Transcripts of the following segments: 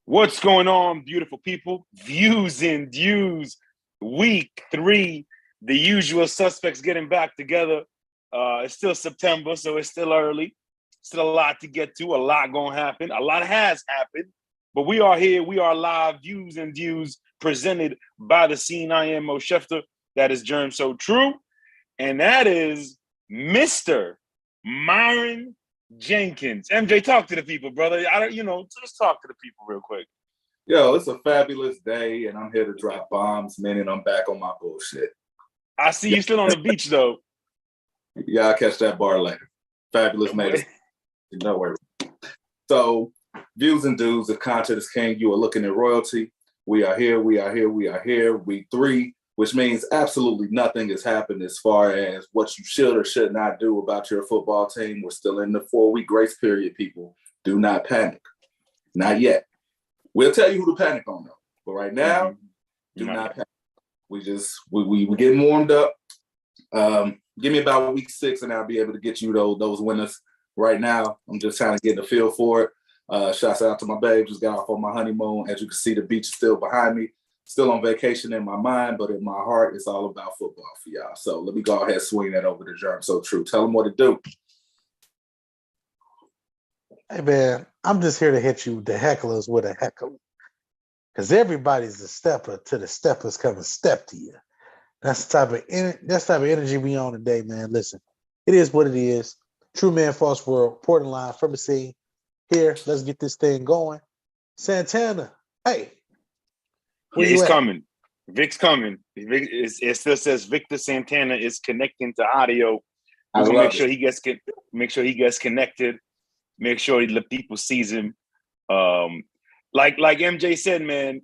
What's going on, beautiful people? Views and Views, week 3. The usual suspects getting back together. It's still September, so it's still early. Still a lot to get to. A lot going to happen. A lot has happened. But we are here. We are live. Views and Views presented by the scene. I am Mo Schefter. That is Germ So True. And that is Mr. Myron Jenkins. MJ, talk to the people, brother. Just talk to the people real quick. Yo, it's a fabulous day, and I'm here to drop bombs, meaning I'm back on my bullshit. I see you still on the beach, though. Yeah, I'll catch that bar later. Fabulous made it. No worries. So, Views and Dudes, if content is king, you are looking at royalty. We are here. Week 3, which means absolutely nothing has happened as far as what you should or should not do about your football team. We're still in the 4-week grace period, people. Do not panic. Not yet. We'll tell you who to panic on, though. But right now, do not panic. We getting warmed up. Give me about week 6, and I'll be able to get you those winners. Right now, I'm just trying to get a feel for it. Shouts out to my babe. Just got off on my honeymoon. As you can see, the beach is still behind me. Still on vacation in my mind, but in my heart, it's all about football for y'all. So let me go ahead and swing that over to Germ So True. Tell them what to do. Hey, man, I'm just here to hit you, the hecklers, with a heckle. Because everybody's a stepper till the steppers come and step to you. That's the type of energy we on today, man. Listen, it is what it is. True Man False World, reporting live from the scene. Here, let's get this thing going. Santana, hey. He's coming. Vic's coming. It still says Victor Santana is connecting to audio. Make sure he gets connected. Make sure the people sees him. Like MJ said, man,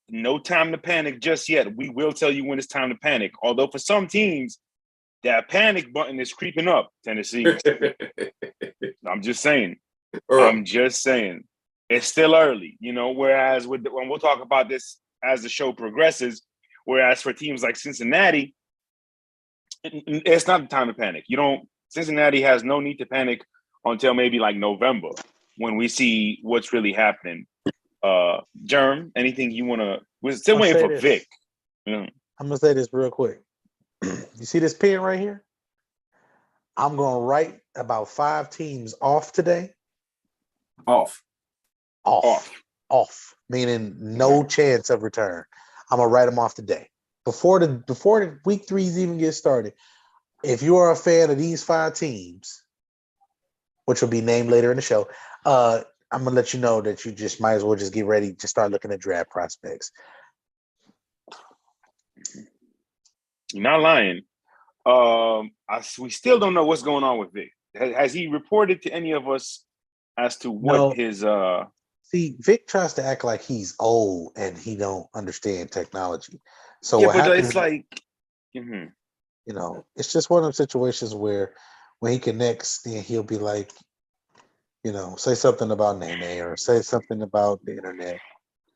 no time to panic just yet. We will tell you when it's time to panic. Although for some teams, that panic button is creeping up, Tennessee. I'm just saying. It's still early, whereas when we'll talk about this as the show progresses, whereas for teams like Cincinnati, it's not the time to panic. Cincinnati has no need to panic until maybe like November when we see what's really happening. Germ, anything you want to? We're still waiting for Vic. I'm going to say this real quick. You see this pen right here? I'm going to write about 5 teams off today. Off. Meaning no chance of return. I'm going to write them off today. Before the week 3s even get started, if you are a fan of these 5 teams, which will be named later in the show, I'm going to let you know that you just might as well just get ready to start looking at draft prospects. You're not lying. We still don't know what's going on with Vic. Has he reported to any of us as to what his See, Vic tries to act like he's old and he don't understand technology. So yeah, but it's like, it's just one of those situations where when he connects, then he'll be like, say something about Nene or say something about the internet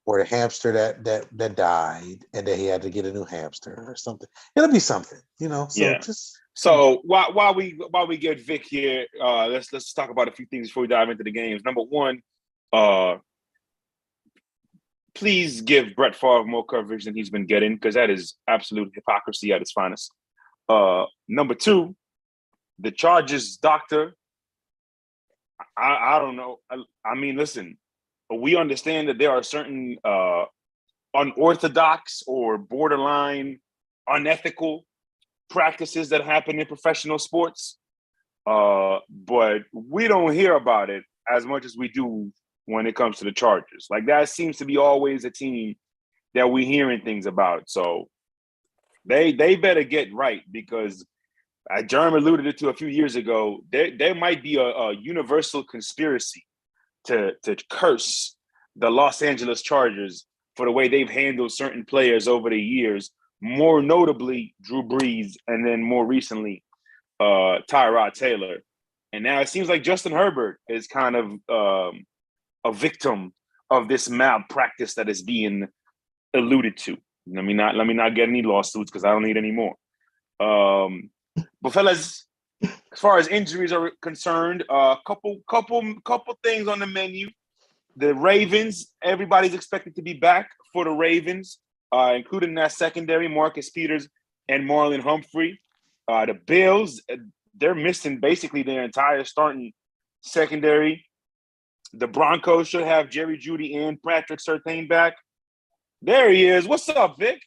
or the hamster that died and that he had to get a new hamster or something. It'll be something, So yeah. So while we get Vic here, let's talk about a few things before we dive into the games. Number one, please give Brett Favre more coverage than he's been getting, because that is absolute hypocrisy at its finest. Number 2, the Chargers doctor. I don't know. I mean, listen, we understand that there are certain unorthodox or borderline unethical practices that happen in professional sports, but we don't hear about it as much as we do when it comes to the Chargers. Like, that seems to be always a team that we're hearing things about. So they better get right, because Jeremy alluded it to a few years ago, there might be a universal conspiracy to curse the Los Angeles Chargers for the way they've handled certain players over the years, more notably Drew Brees, and then more recently Tyrod Taylor. And now it seems like Justin Herbert is kind of a victim of this malpractice that is being alluded to. Let me not get any lawsuits, because I don't need any more. But fellas, as far as injuries are concerned, couple things on the menu. The Ravens, everybody's expected to be back for the Ravens, including that secondary, Marcus Peters and Marlon Humphrey. The Bills, they're missing basically their entire starting secondary. The Broncos should have Jerry Jeudy and Patrick Surtain back. There he is. What's up, Vic?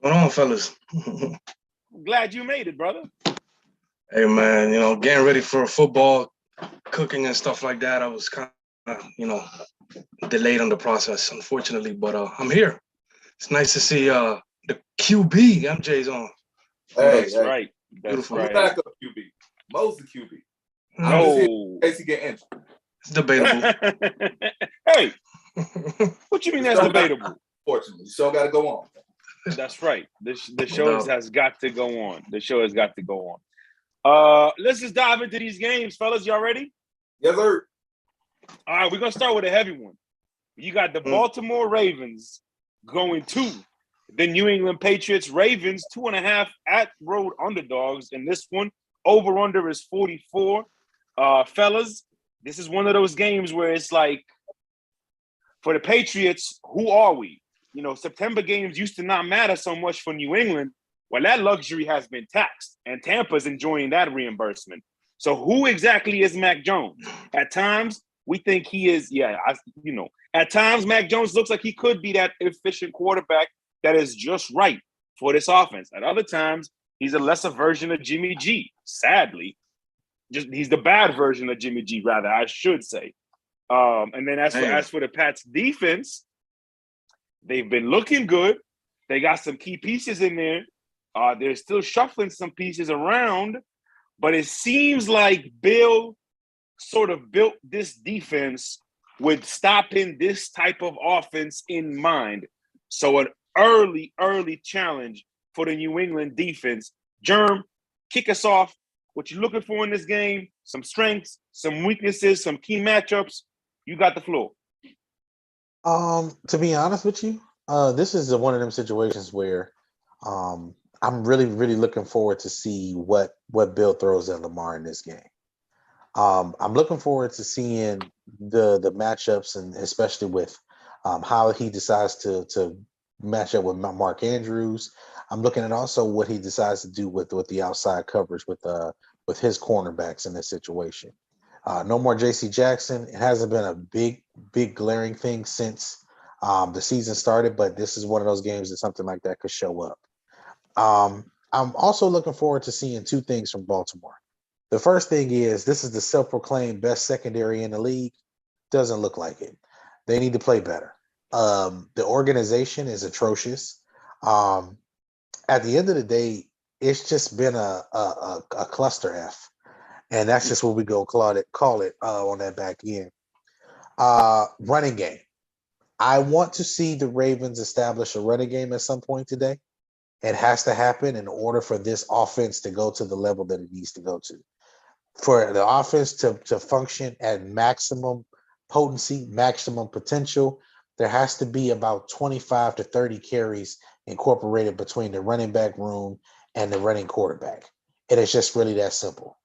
What's going on, fellas? Glad you made it, brother. Hey, man, getting ready for football, cooking and stuff like that. I was kind of, delayed on the process, unfortunately, but I'm here. It's nice to see the QB, MJ's on. That's right. That's Beautiful. right. Backup QB. Mo's the QB. No. In case he get injured. It's debatable. Hey, what you mean that's debatable? Fortunately, the show got to go on. That's right. The show has got to go on. The show has got to go on. Let's just dive into these games, fellas. Y'all ready? Yes, sir. All right, we're gonna start with a heavy one. You got the Baltimore Ravens going to the New England Patriots. Ravens 2.5 at road underdogs in this one. Over under is 44. Fellas, this is one of those games where it's like, for the Patriots, who are we? September games used to not matter so much for New England. Well, that luxury has been taxed, and Tampa's enjoying that reimbursement. So who exactly is Mac Jones? At times, we think he is, at times Mac Jones looks like he could be that efficient quarterback that is just right for this offense. At other times, he's a lesser version of Jimmy G, sadly. He's the bad version of Jimmy G, rather, I should say. And then as for the Pats defense, they've been looking good. They got some key pieces in there. They're still shuffling some pieces around, but it seems like Bill sort of built this defense with stopping this type of offense in mind. So an early challenge for the New England defense. Germ, kick us off. What you looking for in this game? Some strengths, some weaknesses, some key matchups. You got the floor. To be honest with you, this is one of them situations where I'm really, really looking forward to see what Bill throws at Lamar in this game. I'm looking forward to seeing the matchups, and especially with how he decides to match up with Mark Andrews. I'm looking at also what he decides to do with the outside coverage with his cornerbacks in this situation. No more J.C. Jackson. It hasn't been a big glaring thing since the season started, but this is one of those games that something like that could show up. I'm also looking forward to seeing two things from Baltimore. The first thing is this is the self-proclaimed best secondary in the league. Doesn't look like it. They need to play better. The organization is atrocious. At the end of the day, it's just been a cluster F. And that's just what we go call it on that back end. Running game. I want to see the Ravens establish a running game at some point today. It has to happen in order for this offense to go to the level that it needs to go to. For the offense to function at maximum potency, maximum potential, there has to be about 25 to 30 carries incorporated between the running back room and the running quarterback. It is just really that simple.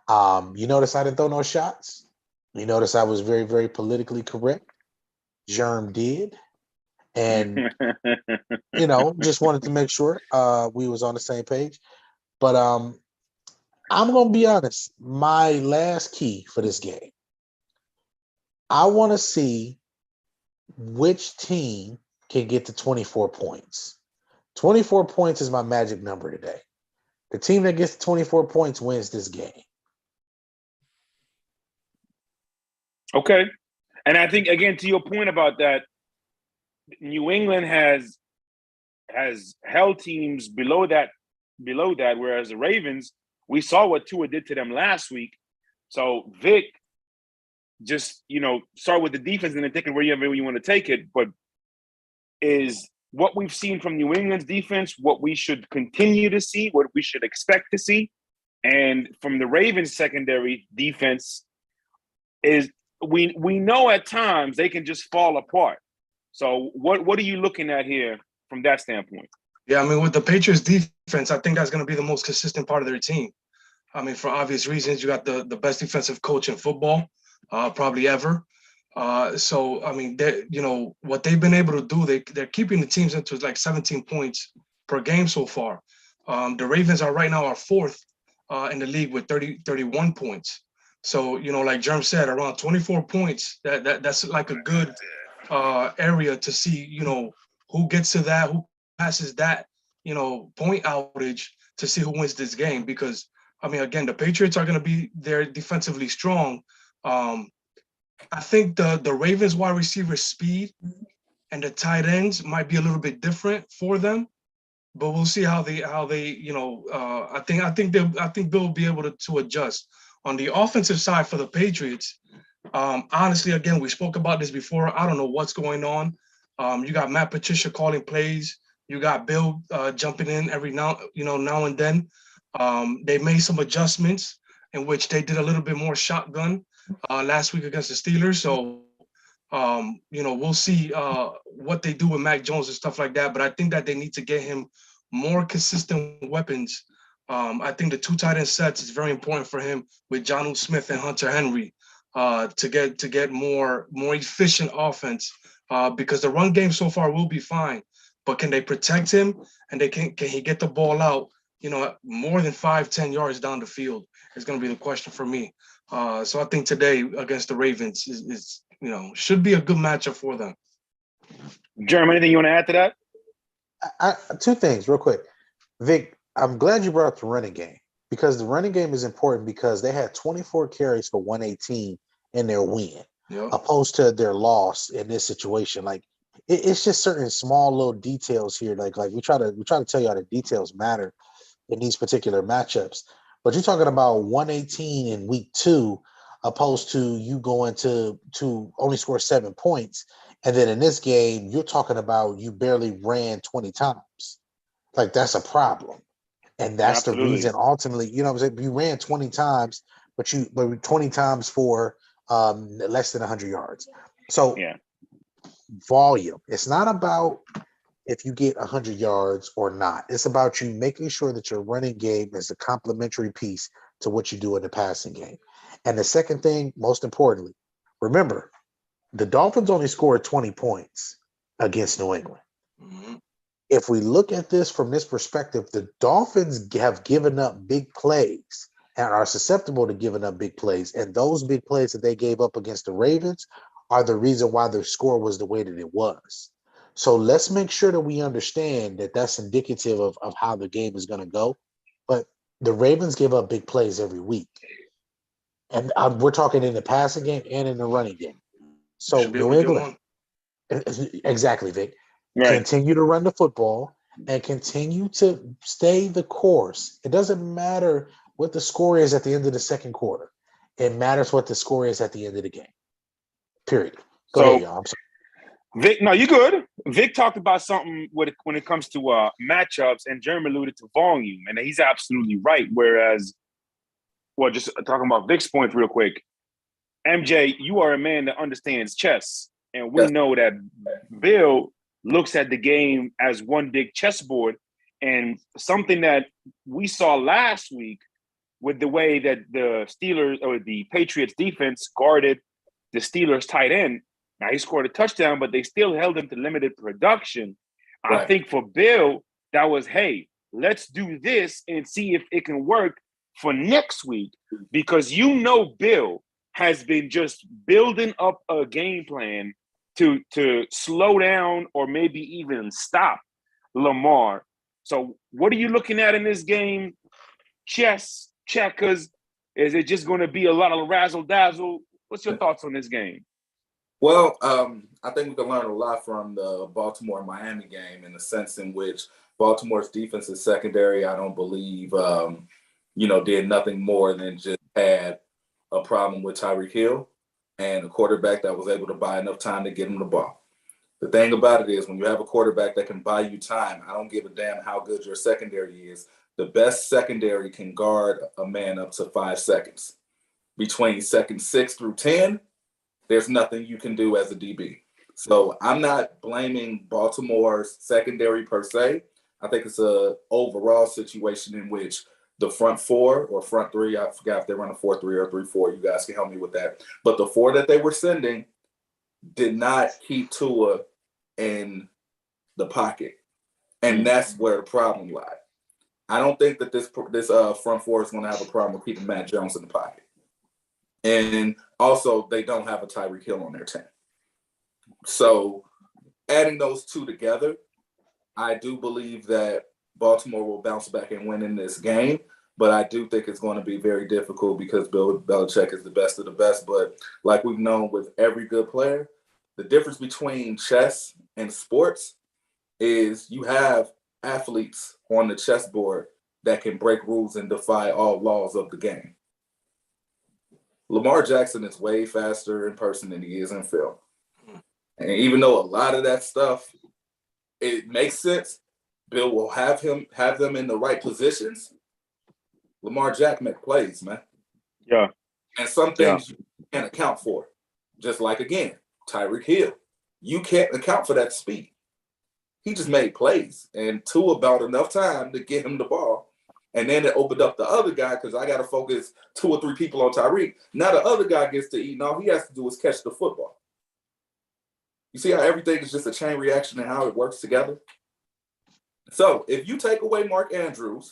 You notice I didn't throw no shots. You notice I was very, very politically correct. Germ did. And, just wanted to make sure we was on the same page. But I'm going to be honest. My last key for this game, I want to see which team can get to 24 points. 24 points is my magic number today. The team that gets 24 points wins this game. Okay. And I think, again, to your point about that, New England has held teams below that, whereas the Ravens, we saw what Tua did to them last week. So Vic, just, start with the defense and then take it wherever you want to take it. But is what we've seen from New England's defense what we should continue to see, what we should expect to see? And from the Ravens secondary defense is we know at times they can just fall apart. So what are you looking at here from that standpoint? Yeah, I mean, with the Patriots defense, I think that's going to be the most consistent part of their team. I mean, for obvious reasons, you got the best defensive coach in football, probably ever. So I mean, what they've been able to do, they're keeping the teams into like 17 points per game so far. The Ravens are right now are fourth in the league with 31 points. So like Germ said, around 24 points. That's like a good area to see. Who gets to that, who passes that, point outage to see who wins this game. Because I mean, again, the Patriots are going to be there defensively strong. I think the Ravens wide receiver speed and the tight ends might be a little bit different for them, but we'll see how they I think Bill will be able to adjust. On the offensive side for the Patriots, honestly, again, we spoke about this before. I don't know what's going on. You got Matt Patricia calling plays. You got Bill jumping in every now and then. They made some adjustments in which they did a little bit more shotgun last week against the Steelers. So, we'll see what they do with Mac Jones and stuff like that. But I think that they need to get him more consistent weapons. I think the 2 tight end sets is very important for him with Jonnu Smith and Hunter Henry to get more efficient offense because the run game so far will be fine. But can they protect him, and can he get the ball out, more than 5-10 yards down the field is going to be the question for me. So I think today against the Ravens is should be a good matchup for them. Jeremy, anything you want to add to that? 2 things real quick. Vic, I'm glad you brought up the running game because the running game is important because they had 24 carries for 118 in their win, opposed to their loss in this situation. Like it's just certain small little details here. Like we try to tell you how the details matter in these particular matchups. But you're talking about 118 in week 2, opposed to you going to only score 7 points. And then in this game, you're talking about you barely ran 20 times. Like that's a problem. And that's Absolutely. the reason ultimately, what I'm saying, you ran 20 times, but 20 times for less than 100 yards. So volume. It's not about if you get 100 yards or not. It's about you making sure that your running game is a complementary piece to what you do in the passing game. And the second thing, most importantly, remember, the Dolphins only scored 20 points against New England. Mm-hmm. If we look at this from this perspective, the Dolphins have given up big plays and are susceptible to giving up big plays. And those big plays that they gave up against the Ravens are the reason why their score was the way that it was. So let's make sure that we understand that that's indicative of how the game is going to go. But the Ravens give up big plays every week. And we're talking in the passing game and in the running game. So New England, exactly, Vic. Right. Continue to run the football and continue to stay the course. It doesn't matter what the score is at the end of the second quarter. It matters what the score is at the end of the game. Period. Go ahead, y'all. I'm sorry. Vic, no, you're good. Vic talked about something when it comes to matchups, and Jeremy alluded to volume, and he's absolutely right. Whereas, just talking about Vic's point real quick, MJ, you are a man that understands chess, and we know that Bill looks at the game as one big chessboard, and something that we saw last week with the way that the Steelers or the Patriots defense guarded the Steelers tight end. Now, he scored a touchdown, but they still held him to limited production. Right. I think for Bill, that was, hey, let's do this and see if it can work for next week. Because Bill has been just building up a game plan to slow down or maybe even stop Lamar. So what are you looking at in this game? Chess, checkers? Is it just going to be a lot of razzle-dazzle? What's your thoughts on this game? Well, I think we can learn a lot from the Baltimore-Miami game in the sense in which Baltimore's defensive secondary, I don't believe, did nothing more than just had a problem with Tyreek Hill and a quarterback that was able to buy enough time to get him the ball. The thing about it is when you have a quarterback that can buy you time, I don't give a damn how good your secondary is. The best secondary can guard a man up to 5 seconds. Between seconds 6 through 10, there's nothing you can do as a DB. So I'm not blaming Baltimore's secondary per se. I think it's an overall situation in which the front four or front three, I forgot if they run a 4-3 or 3-4. You guys can help me with that. But the four that they were sending did not keep Tua in the pocket. And that's where the problem lied. I don't think that this front four is going to have a problem with keeping Matt Jones in the pocket. And also, they don't have a Tyreek Hill on their team. So adding those two together, I do believe that Baltimore will bounce back and win in this game. But I do think it's going to be very difficult because Bill Belichick is the best of the best. But like we've known with every good player, the difference between chess and sports is you have athletes on the chessboard that can break rules and defy all laws of the game. Lamar Jackson is way faster in person than he is in film. And even though a lot of that stuff, it makes sense, Bill will have them in the right positions. Lamar Jackson make plays, man. Yeah. And some things you can't account for. Just like, again, Tyreek Hill. You can't account for that speed. He just made plays. And Tua about enough time to get him the ball. And then it opened up the other guy because I got to focus 2 or 3 people on Tyreek. Now the other guy gets to eat, and all he has to do is catch the football. You see how everything is just a chain reaction and how it works together? So if you take away Mark Andrews,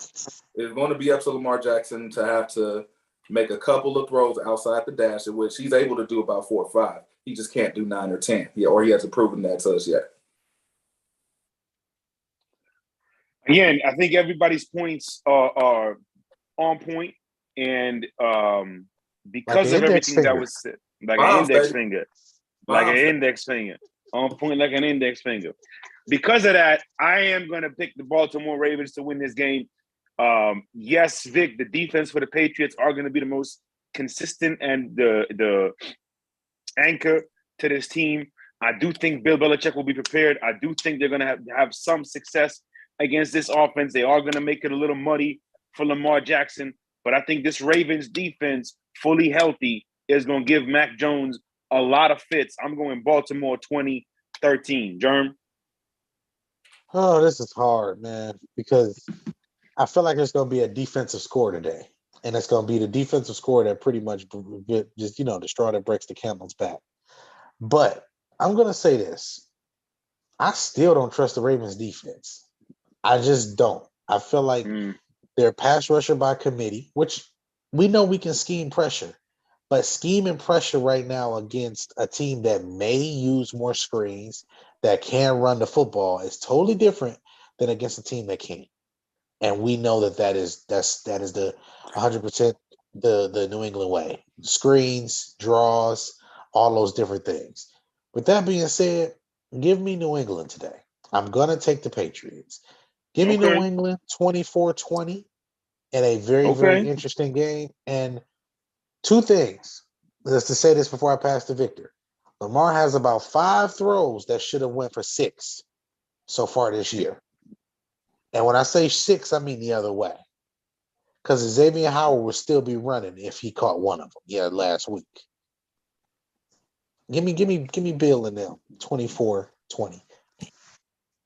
it's going to be up to Lamar Jackson to have to make a couple of throws outside the dash, in which he's able to do about 4 or 5. He just can't do 9 or 10. Or he hasn't proven that to us yet. Again, I think everybody's points are on point, and because of everything that was said, like an index finger, on point, like an index finger. Because of that, I am going to pick the Baltimore Ravens to win this game. Yes, Vic, the defense for the Patriots are going to be the most consistent and the anchor to this team. I do think Bill Belichick will be prepared. I do think they're going to have some success against this offense. They are going to make it a little muddy for Lamar Jackson. But I think this Ravens defense, fully healthy, is going to give Mac Jones a lot of fits. I'm going Baltimore 2013. Germ? Oh, this is hard, man, because I feel like there's going to be a defensive score today. And it's going to be the defensive score that pretty much just, the straw that breaks the camel's back. But I'm going to say this. I still don't trust the Ravens defense. I just don't. I feel like they're pass rusher by committee, which we know we can scheme pressure. But scheme and pressure right now against a team that may use more screens, that can run the football, is totally different than against a team that can't. And we know that is the 100% the New England way. Screens, draws, all those different things. With that being said, give me New England today. I'm going to take the Patriots. Give me New England 24-20 in a very, very interesting game. And 2 things. Let's to say this before I pass to Victor. Lamar has about 5 throws that should have went for 6 so far this year. And when I say 6, I mean the other way. Because Xavier Howard would still be running if he caught one of them. Last week. Give me Bill and them 24-20.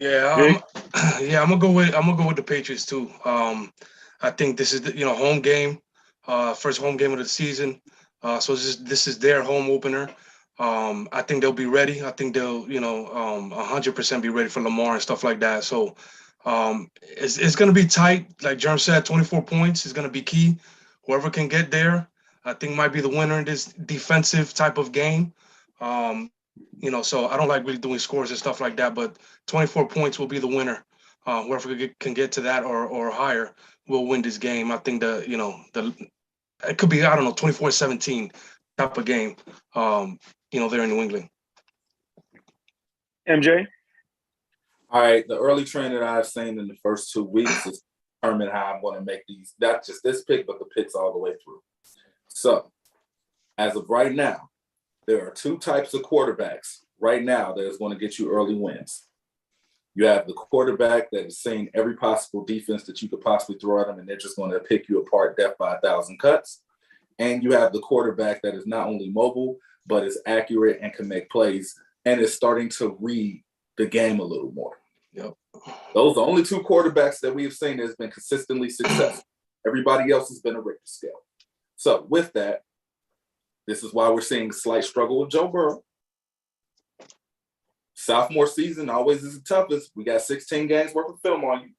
I'm gonna go with the Patriots too. I think this is the home game, first home game of the season. So this is their home opener. I think they'll be ready. I think they'll 100% be ready for Lamar and stuff like that. So it's gonna be tight. Like Jerm said, 24 points is gonna be key. Whoever can get there, I think might be the winner in this defensive type of game. So I don't like really doing scores and stuff like that, but 24 points will be the winner. Whoever can get to that or higher will win this game. I think it could be, 24-17 type of game, there in New England. MJ? All right, the early trend that I've seen in the first 2 weeks is determine how I'm going to make these, not just this pick, but the picks all the way through. So, as of right now, there are 2 types of quarterbacks right now that is going to get you early wins. You have the quarterback that is seeing every possible defense that you could possibly throw at them, and they're just going to pick you apart death by 1,000 cuts. And you have the quarterback that is not only mobile, but is accurate and can make plays and is starting to read the game a little more. Yep. Those are the only 2 quarterbacks that we have seen that has been consistently successful. Everybody else has been a Richter scale. So with that, this is why we're seeing a slight struggle with Joe Burrow. Sophomore season always is the toughest. We got 16 games worth of film on you.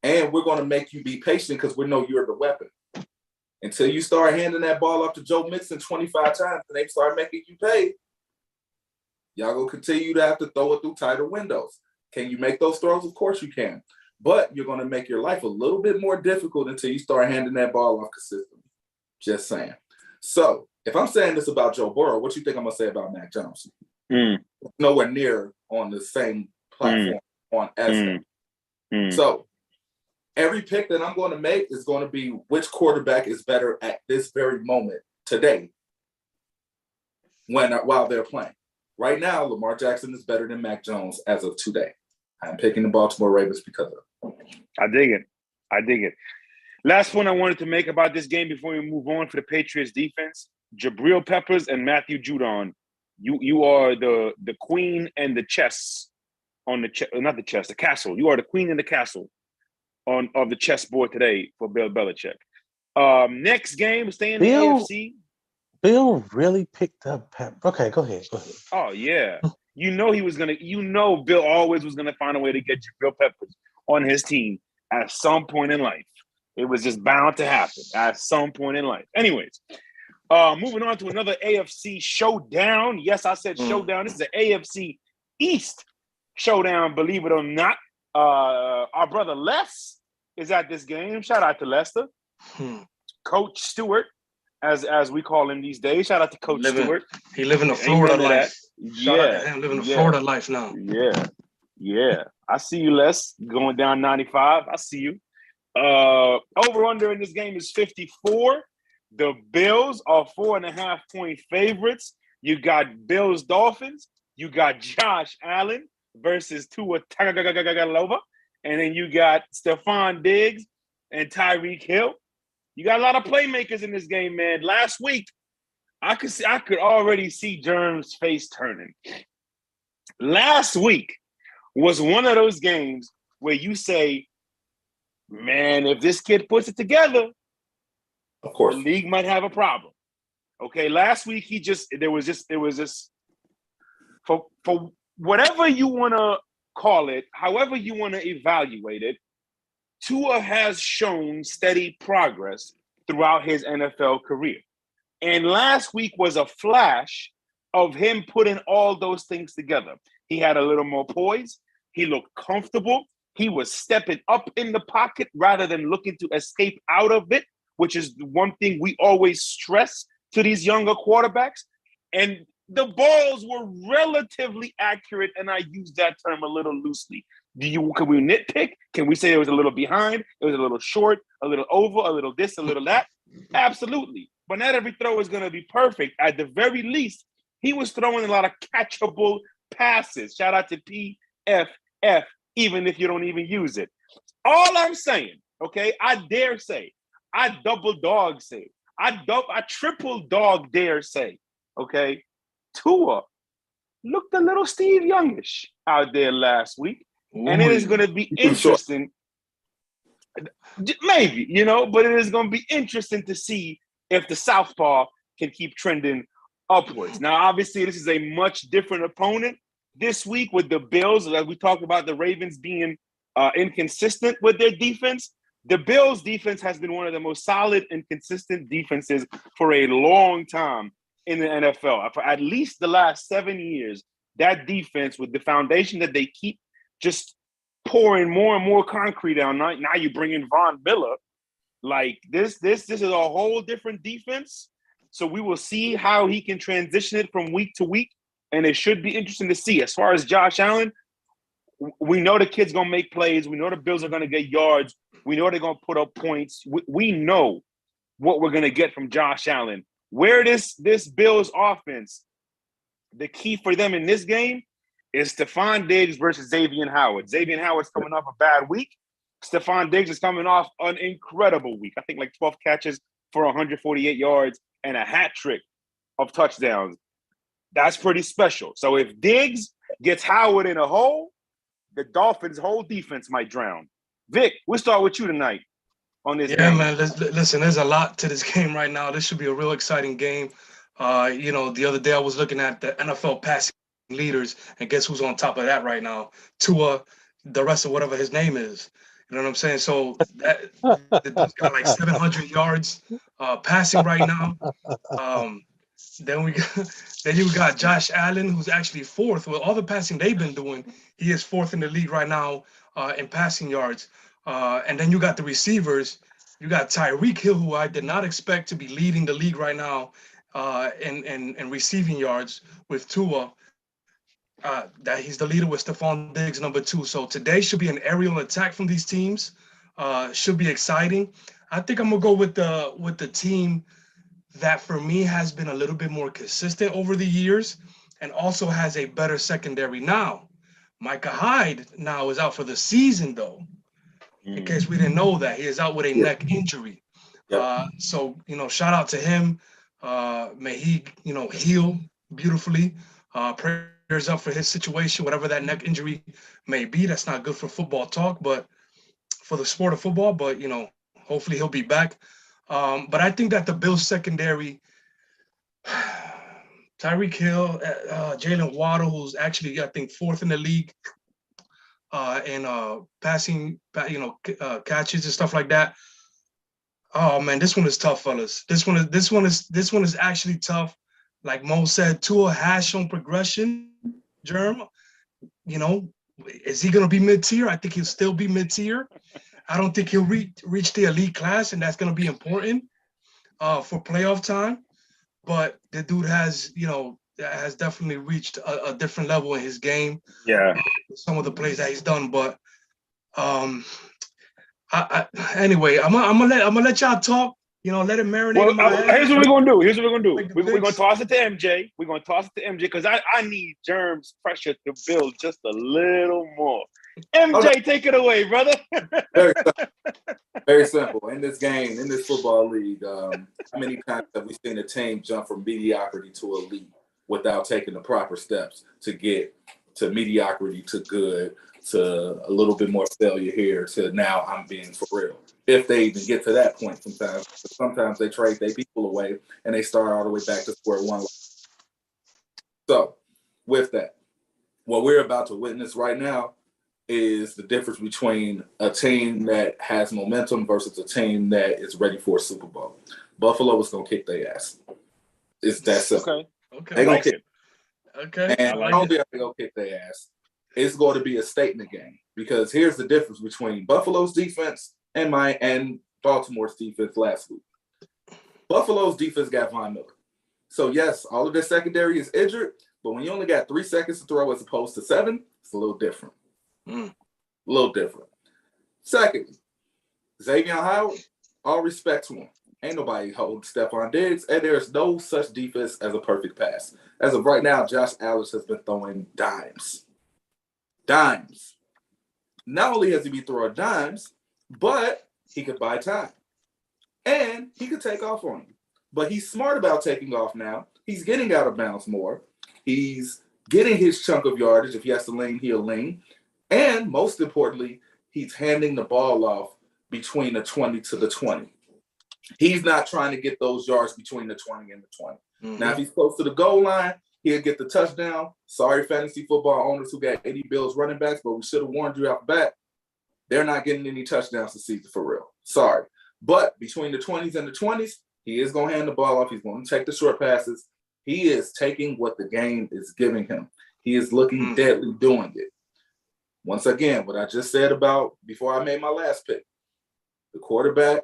And we're going to make you be patient because we know you're the weapon. Until you start handing that ball off to Joe Mixon 25 times and they start making you pay, y'all going to continue to have to throw it through tighter windows. Can you make those throws? Of course you can. But you're going to make your life a little bit more difficult until you start handing that ball off consistently. Just saying. So if I'm saying this about Joe Burrow, what you think I'm going to say about Mac Jones? Nowhere near on the same platform on as So every pick that I'm going to make is going to be which quarterback is better at this very moment today while they're playing. Right now, Lamar Jackson is better than Mac Jones as of today. I'm picking the Baltimore Ravens because of it. I dig it. Last one I wanted to make about this game before we move on for the Patriots defense. Jabril Peppers and Matthew Judon. You are the queen and the chess on the castle. You are the queen and the castle of the chessboard today for Bill Belichick. Next game, stay in the AFC. Bill really picked up Pep. Okay, go ahead. Oh yeah, he was gonna. Bill always was gonna find a way to get Jabril Peppers on his team at some point in life. It was just bound to happen at some point in life. Anyways, moving on to another AFC showdown. Yes, I said showdown. This is an AFC East showdown. Believe it or not, our brother Les is at this game. Shout out to Lester, Coach Stewart. As we call him these days. Shout out to Coach Stewart. He living the Florida life. Shout out to him living the Florida life now. Yeah. I see you, Les, going down 95. I see you. Over-under in this game is 54. The Bills are 4.5-point favorites. You got Bills-Dolphins. You got Josh Allen versus Tua Tagovailoa. And then you got Stephon Diggs and Tyreek Hill. You got a lot of playmakers in this game, man. Last week, I could already see Germ's face turning. Last week was one of those games where you say, man, if this kid puts it together, of course, the league might have a problem. Okay, last week there was just for whatever you want to call it, however you want to evaluate it, Tua has shown steady progress throughout his NFL career. And last week was a flash of him putting all those things together. He had a little more poise. He looked comfortable. He was stepping up in the pocket rather than looking to escape out of it, which is one thing we always stress to these younger quarterbacks. And the balls were relatively accurate, and I use that term a little loosely. Can we nitpick? Can we say it was a little behind? It was a little short, a little over, a little this, a little that? Absolutely. But not every throw is going to be perfect. At the very least, he was throwing a lot of catchable passes. Shout out to PFF, even if you don't even use it. All I'm saying, okay, I dare say, I double dog say, I triple dog dare say, okay, Tua looked a little Steve Youngish out there last week. And it is going to be interesting. Maybe, but it is going to be interesting to see if the Southpaw can keep trending upwards. Now, obviously, this is a much different opponent this week with the Bills. As we talked about the Ravens being inconsistent with their defense. The Bills' defense has been one of the most solid and consistent defenses for a long time in the NFL. For at least the last 7 years, that defense with the foundation that they keep just pouring more and more concrete down. Now you bring in Von Miller. Like this is a whole different defense. So we will see how he can transition it from week to week. And it should be interesting to see. As far as Josh Allen, we know the kid's going to make plays. We know the Bills are going to get yards. We know they're going to put up points. We know what we're going to get from Josh Allen. Where this Bills offense, the key for them in this game is Stephon Diggs versus Xavier Howard. Xavier Howard's coming off a bad week. Stephon Diggs is coming off an incredible week. I think like 12 catches for 148 yards and a hat trick of touchdowns. That's pretty special. So if Diggs gets Howard in a hole, the Dolphins' whole defense might drown. Vic, we'll start with you tonight. on this Yeah, game? man. Listen, there's a lot to this game right now. This should be a real exciting game. The other day I was looking at the NFL passing leaders, and guess who's on top of that right now? Tua, the rest of whatever his name is. You know what I'm saying? So the dude's got like 700 yards passing right now. Um, then we got, then you got Josh Allen, who's actually fourth. With all the passing they've been doing, he is fourth in the league right now in passing yards. And then you got the receivers. You got Tyreek Hill, who I did not expect to be leading the league right now in receiving yards with Tua. That he's the leader with Stephon Diggs, number 2. So today should be an aerial attack from these teams. Should be exciting. I think I'm gonna go with the team that for me has been a little bit more consistent over the years and also has a better secondary now. Micah Hyde now is out for the season, though. In case we didn't know that, he is out with a neck injury. So, shout out to him. May he, heal beautifully. Prayers up for his situation, whatever that neck injury may be. That's not good for football talk, but for the sport of football. But, hopefully he'll be back. But I think that the Bills secondary, Tyreek Hill, Jalen Waddle, who's actually, I think, fourth in the league in passing, catches and stuff like that. Oh man, this one is tough, fellas. This one is actually tough. Like Mo said, Tua has shown progression. Germ, is he gonna be mid-tier? I think he'll still be mid-tier. I don't think he'll reach the elite class, and that's gonna be important for playoff time. But the dude has definitely reached a different level in his game. Yeah. Some of the plays that he's done, but anyway, I'm gonna let y'all talk. Let it marinate. Well, in my head. here's what we're gonna do. We're gonna picks. toss it to MJ. We're gonna toss it to MJ because I need Germ's pressure to build just a little more. MJ, take it away, brother. Very simple. Very simple. In this game, in this football league, how many times have we seen a team jump from mediocrity to elite without taking the proper steps to get to mediocrity to good to a little bit more failure here to now I'm being for real? If they even get to that point sometimes they trade their people away and they start all the way back to square one. So with that, what we're about to witness right now is the difference between a team that has momentum versus a team that is ready for a Super Bowl. Buffalo is going to kick their ass. It's that simple. Okay. They're going to kick. Okay. And not only are they going to kick their ass, it's going to be a statement game because here's the difference between Buffalo's defense and Baltimore's defense last week. Buffalo's defense got Von Miller. So, yes, all of their secondary is injured, but when you only got 3 seconds to throw as opposed to 7, it's a little different. A little different. Secondly, Xavier Howard, all respect to him. Ain't nobody holding Stephon Diggs, and there's no such defense as a perfect pass. As of right now, Josh Allen has been throwing dimes. Dimes. Not only has he been throwing dimes, but he could buy time. And he could take off on you. But he's smart about taking off now. He's getting out of bounds more. He's getting his chunk of yardage. If he has to lean, he'll lean. And most importantly, he's handing the ball off between the 20 to the 20. He's not trying to get those yards between the 20 and the 20. Mm-hmm. Now, if he's close to the goal line, he'll get the touchdown. Sorry, fantasy football owners who got 80 Bills running backs, but we should have warned you out the bat. They're not getting any touchdowns this season for real. Sorry. But between the 20s and the 20s, he is going to hand the ball off. He's going to take the short passes. He is taking what the game is giving him. He is looking deadly doing it. Once again, what I just said about before I made my last pick, the quarterback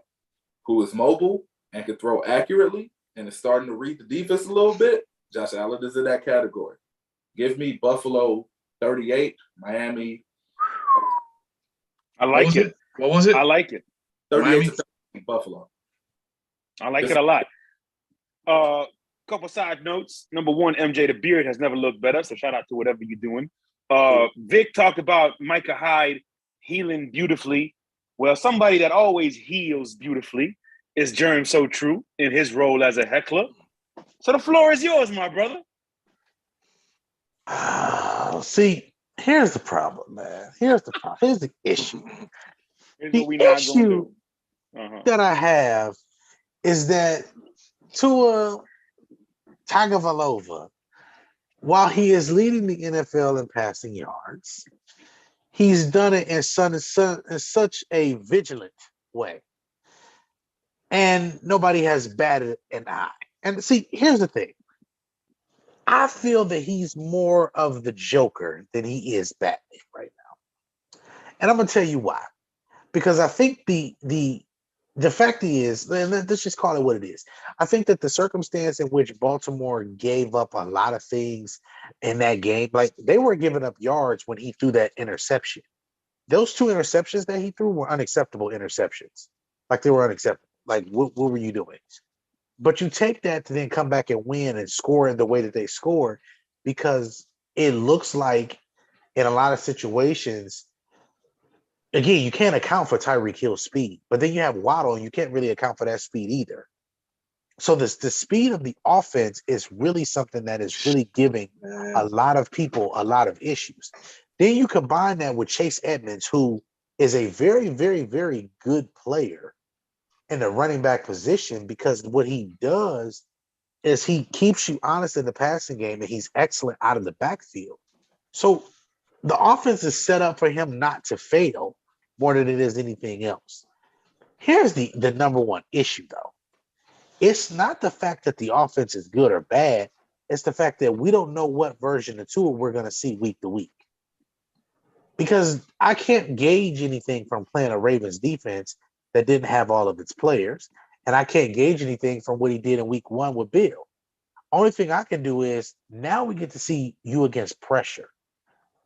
who is mobile and can throw accurately and is starting to read the defense a little bit, Josh Allen is in that category. Give me Buffalo 38, Miami. I like it. What was it? I like it. 38 to 30, Buffalo. I like it a lot. Couple side notes. Number one, MJ, the beard has never looked better, so shout out to whatever you're doing. Vic talked about Micah Hyde healing beautifully. Well, somebody that always heals beautifully is Germ So True in his role as a heckler. So the floor is yours, my brother. See, here's the problem, man. Here's the issue. Here's what we not gonna do. that I have is that Tua Tagovailoa, while he is leading the NFL in passing yards, he's done it in such a vigilant way. And nobody has batted an eye. And see, here's the thing. I feel that he's more of the Joker than he is Batman right now. And I'm gonna tell you why. Because I think the fact is, let's just call it what it is. I think that the circumstance in which Baltimore gave up a lot of things in that game, like they were giving up yards when he threw that interception. Those two interceptions that he threw were unacceptable interceptions. Like they were unacceptable. Like what were you doing? But you take that to then come back and win and score in the way that they scored because it looks like in a lot of situations, again, you can't account for Tyreek Hill's speed, but then you have Waddle and you can't really account for that speed either. So the speed of the offense is really something that is really giving a lot of people a lot of issues. Then you combine that with Chase Edmonds, who is a very, very, very good player in the running back position because what he does is he keeps you honest in the passing game and he's excellent out of the backfield. So the offense is set up for him not to fail more than it is anything else. Here's the number one issue, though. It's not the fact that the offense is good or bad. It's the fact that we don't know what version of Tua we're going to see week to week. Because I can't gauge anything from playing a Ravens defense that didn't have all of its players. And I can't gauge anything from what he did in week one with Bill. Only thing I can do is now we get to see you against pressure,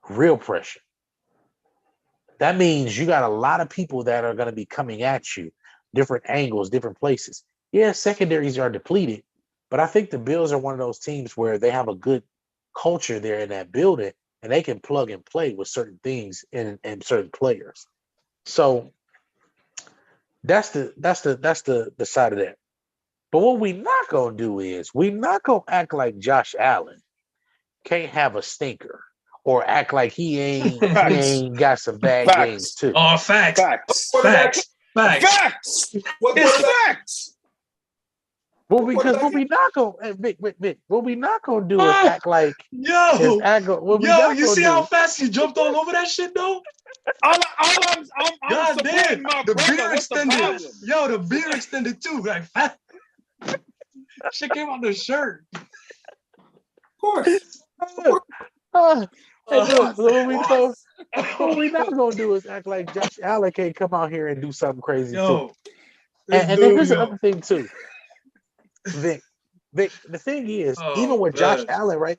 real pressure. That means you got a lot of people that are going to be coming at you, different angles, different places. Yeah, secondaries are depleted, but I think the Bills are one of those teams where they have a good culture there in that building, and they can plug and play with certain things and certain players. So that's the side of that. But what we not gonna do is we not gonna act like Josh Allen can't have a stinker or act like he ain't got some bad games too. Oh, facts. Facts. It's facts. Well, because what we not gonna Vic, what we not gonna do is act like you see how fast he jumped all over that shit though? I'm God damn, my the brother. beer What's the extended. problem? The beer extended too. Like shit came on the shirt. Of course. What we not gonna do is act like Josh Allen can't come out here and do something crazy too. And then here's the other thing too, Vic. The thing is, even with Josh Allen, right?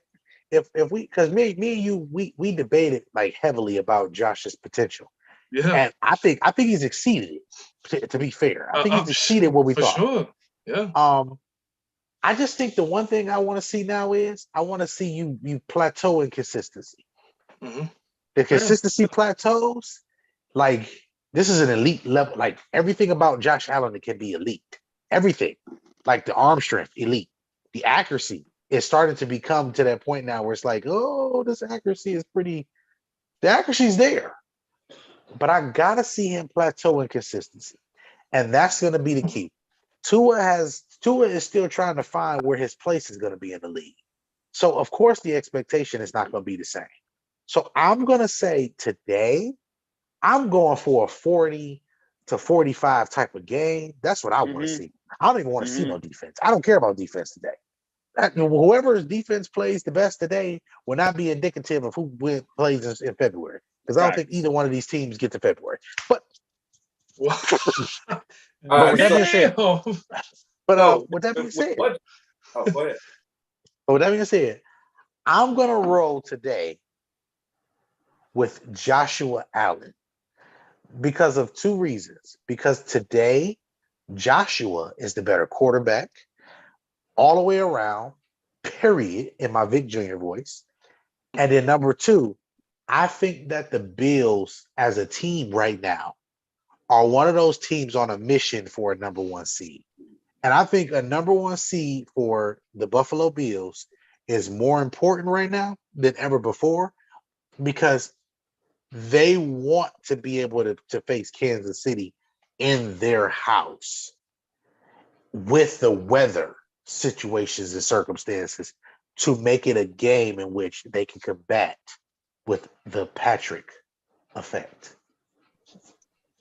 If we, because me and you, we debated like heavily about Josh's potential. Yeah. And I think he's exceeded it. To be fair, I think he's exceeded what we thought. Sure. Yeah. I just think the one thing I want to see now is I want to see you plateau in consistency. Mm-hmm. The consistency plateaus, like this is an elite level. Like everything about Josh Allen that can be elite. Everything, like the arm strength, elite. The accuracy is starting to become to that point now where it's like, oh, this accuracy is pretty. The accuracy's there, but I gotta see him plateau in consistency, and that's gonna be the key. Tua is still trying to find where his place is going to be in the league. So, of course, the expectation is not going to be the same. So, I'm going to say today, I'm going for a 40 to 45 type of game. That's what I want to see. I don't even want to see no defense. I don't care about defense today. Whoever's defense plays the best today will not be indicative of who plays in February. Because I don't think either one of these teams get to February. But with that being said, with that being said, go ahead. With that being said, I'm gonna roll today with Joshua Allen because of two reasons. Because today, Joshua is the better quarterback all the way around, period, in my Vic Jr. voice. And then number two, I think that the Bills as a team right now are one of those teams on a mission for a number one seed. And I think a number one seed for the Buffalo Bills is more important right now than ever before because they want to be able to face Kansas City in their house with the weather situations and circumstances to make it a game in which they can combat with the Patrick effect.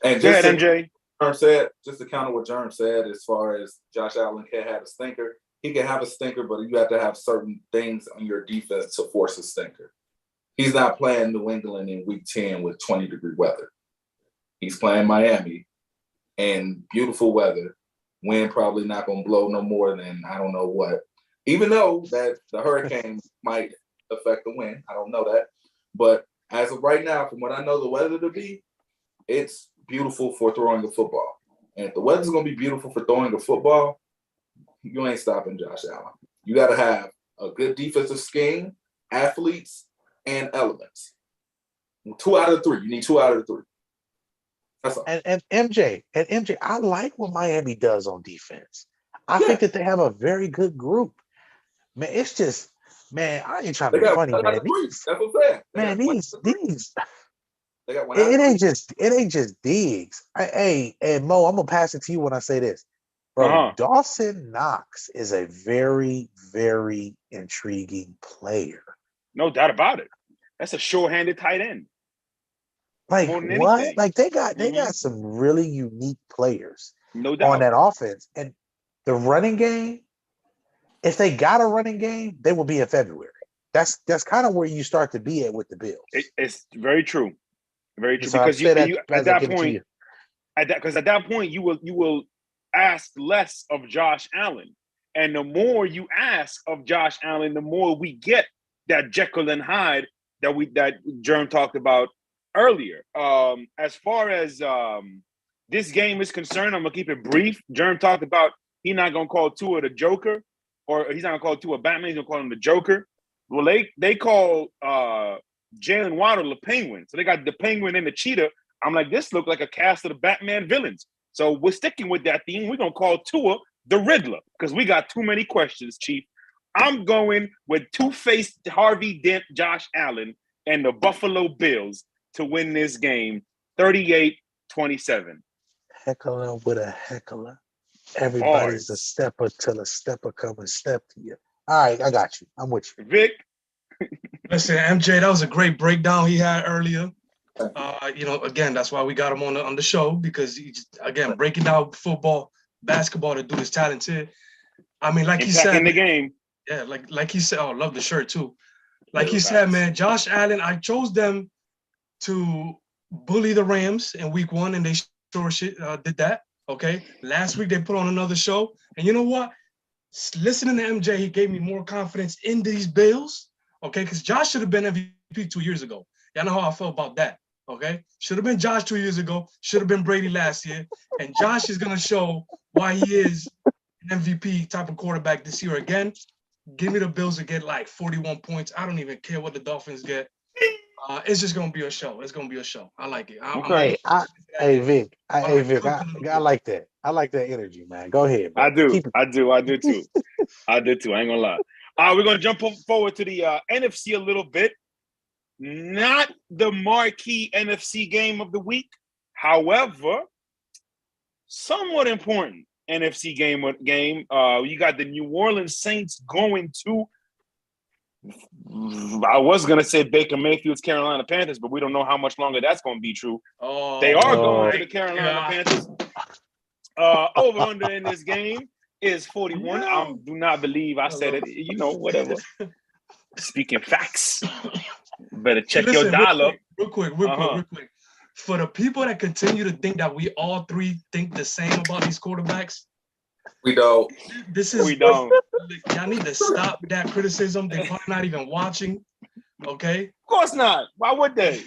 And Go ahead, just MJ. Germ said, just to counter what Germ said, as far as Josh Allen can't have a stinker, he can have a stinker, but you have to have certain things on your defense to force a stinker. He's not playing New England in week 10 with 20-degree weather. He's playing Miami in beautiful weather. Wind probably not going to blow no more than I don't know what. Even though that the hurricane might affect the wind. I don't know that. But as of right now, from what I know the weather to be, it's beautiful for throwing a football. And if the weather's going to be beautiful for throwing a football, you ain't stopping Josh Allen. You got to have a good defensive scheme, athletes, and elements. 2 out of 3. You need 2 out of 3. That's all. And MJ, I like what Miami does on defense. I think that they have a very good group. Man, it's just, man, I ain't trying to be funny, man. That's what I'm saying. Man, these They got one it ain't just Diggs. And Mo, I'm gonna pass it to you when I say this. Bro, Dawson Knox is a very, very intriguing player. No doubt about it. That's a sure-handed tight end. Like what? Like they got some really unique players on that offense. And the running game, if they got a running game, they will be in February. That's kind of where you start to be at with the Bills. It's very true. Very true. So because at that point you will ask less of Josh Allen. And the more you ask of Josh Allen, the more we get that Jekyll and Hyde that Germ talked about earlier. As far as this game is concerned, I'm gonna keep it brief. Germ talked about he's not gonna call Tua the Joker, or he's not gonna call Tua Batman. He's gonna call him the Joker. Well, they call Jalen Waddle the Penguin, so they got the Penguin and the Cheetah. I'm like, this looked like a cast of the Batman villains. So we're sticking with that theme. We're gonna call Tua the Riddler because we got too many questions, Chief. I'm going with two-faced Harvey Dent, Josh Allen, and the Buffalo Bills to win this game 38-27. Heckler with a heckler. Everybody's a stepper till a stepper come and step to you. All right, I got you. I'm with you. Vic? Listen, MJ, that was a great breakdown he had earlier. Again, that's why we got him on the show, because he's, again, breaking down football, basketball, to do his talented. I mean, like he said, in the game. Yeah, like he said, I love the shirt too. Like he said, man, Josh Allen, I chose them to bully the Rams in week 1, and they sure did that. Okay. Last week they put on another show. And you know what? Listening to MJ, he gave me more confidence in these Bills. Okay, because Josh should have been MVP 2 years ago. Y'all know how I felt about that. Okay, should have been Josh 2 years ago. Should have been Brady last year. And Josh is gonna show why he is an MVP type of quarterback this year again. Give me the Bills to get like 41 points. I don't even care what the Dolphins get. It's just gonna be a show. It's gonna be a show. I like it. Hey Vic, I like that. I like that energy, man. Go ahead, man. I do too. I do too. I ain't gonna lie. We're gonna jump forward to the NFC a little bit. Not the marquee NFC game of the week. However, somewhat important NFC game. You got the New Orleans Saints going to, I was going to say Baker Mayfield's Carolina Panthers, but we don't know how much longer that's going to be true. They are going to the Carolina Panthers. Over under in this game is 41. I do not believe I said it. Whatever. Speaking facts. Better check your dollar. Real quick. For the people that continue to think that we all three think the same about these quarterbacks, we don't. We don't. Y'all need to stop that criticism. They're probably not even watching. Okay? Of course not. Why would they?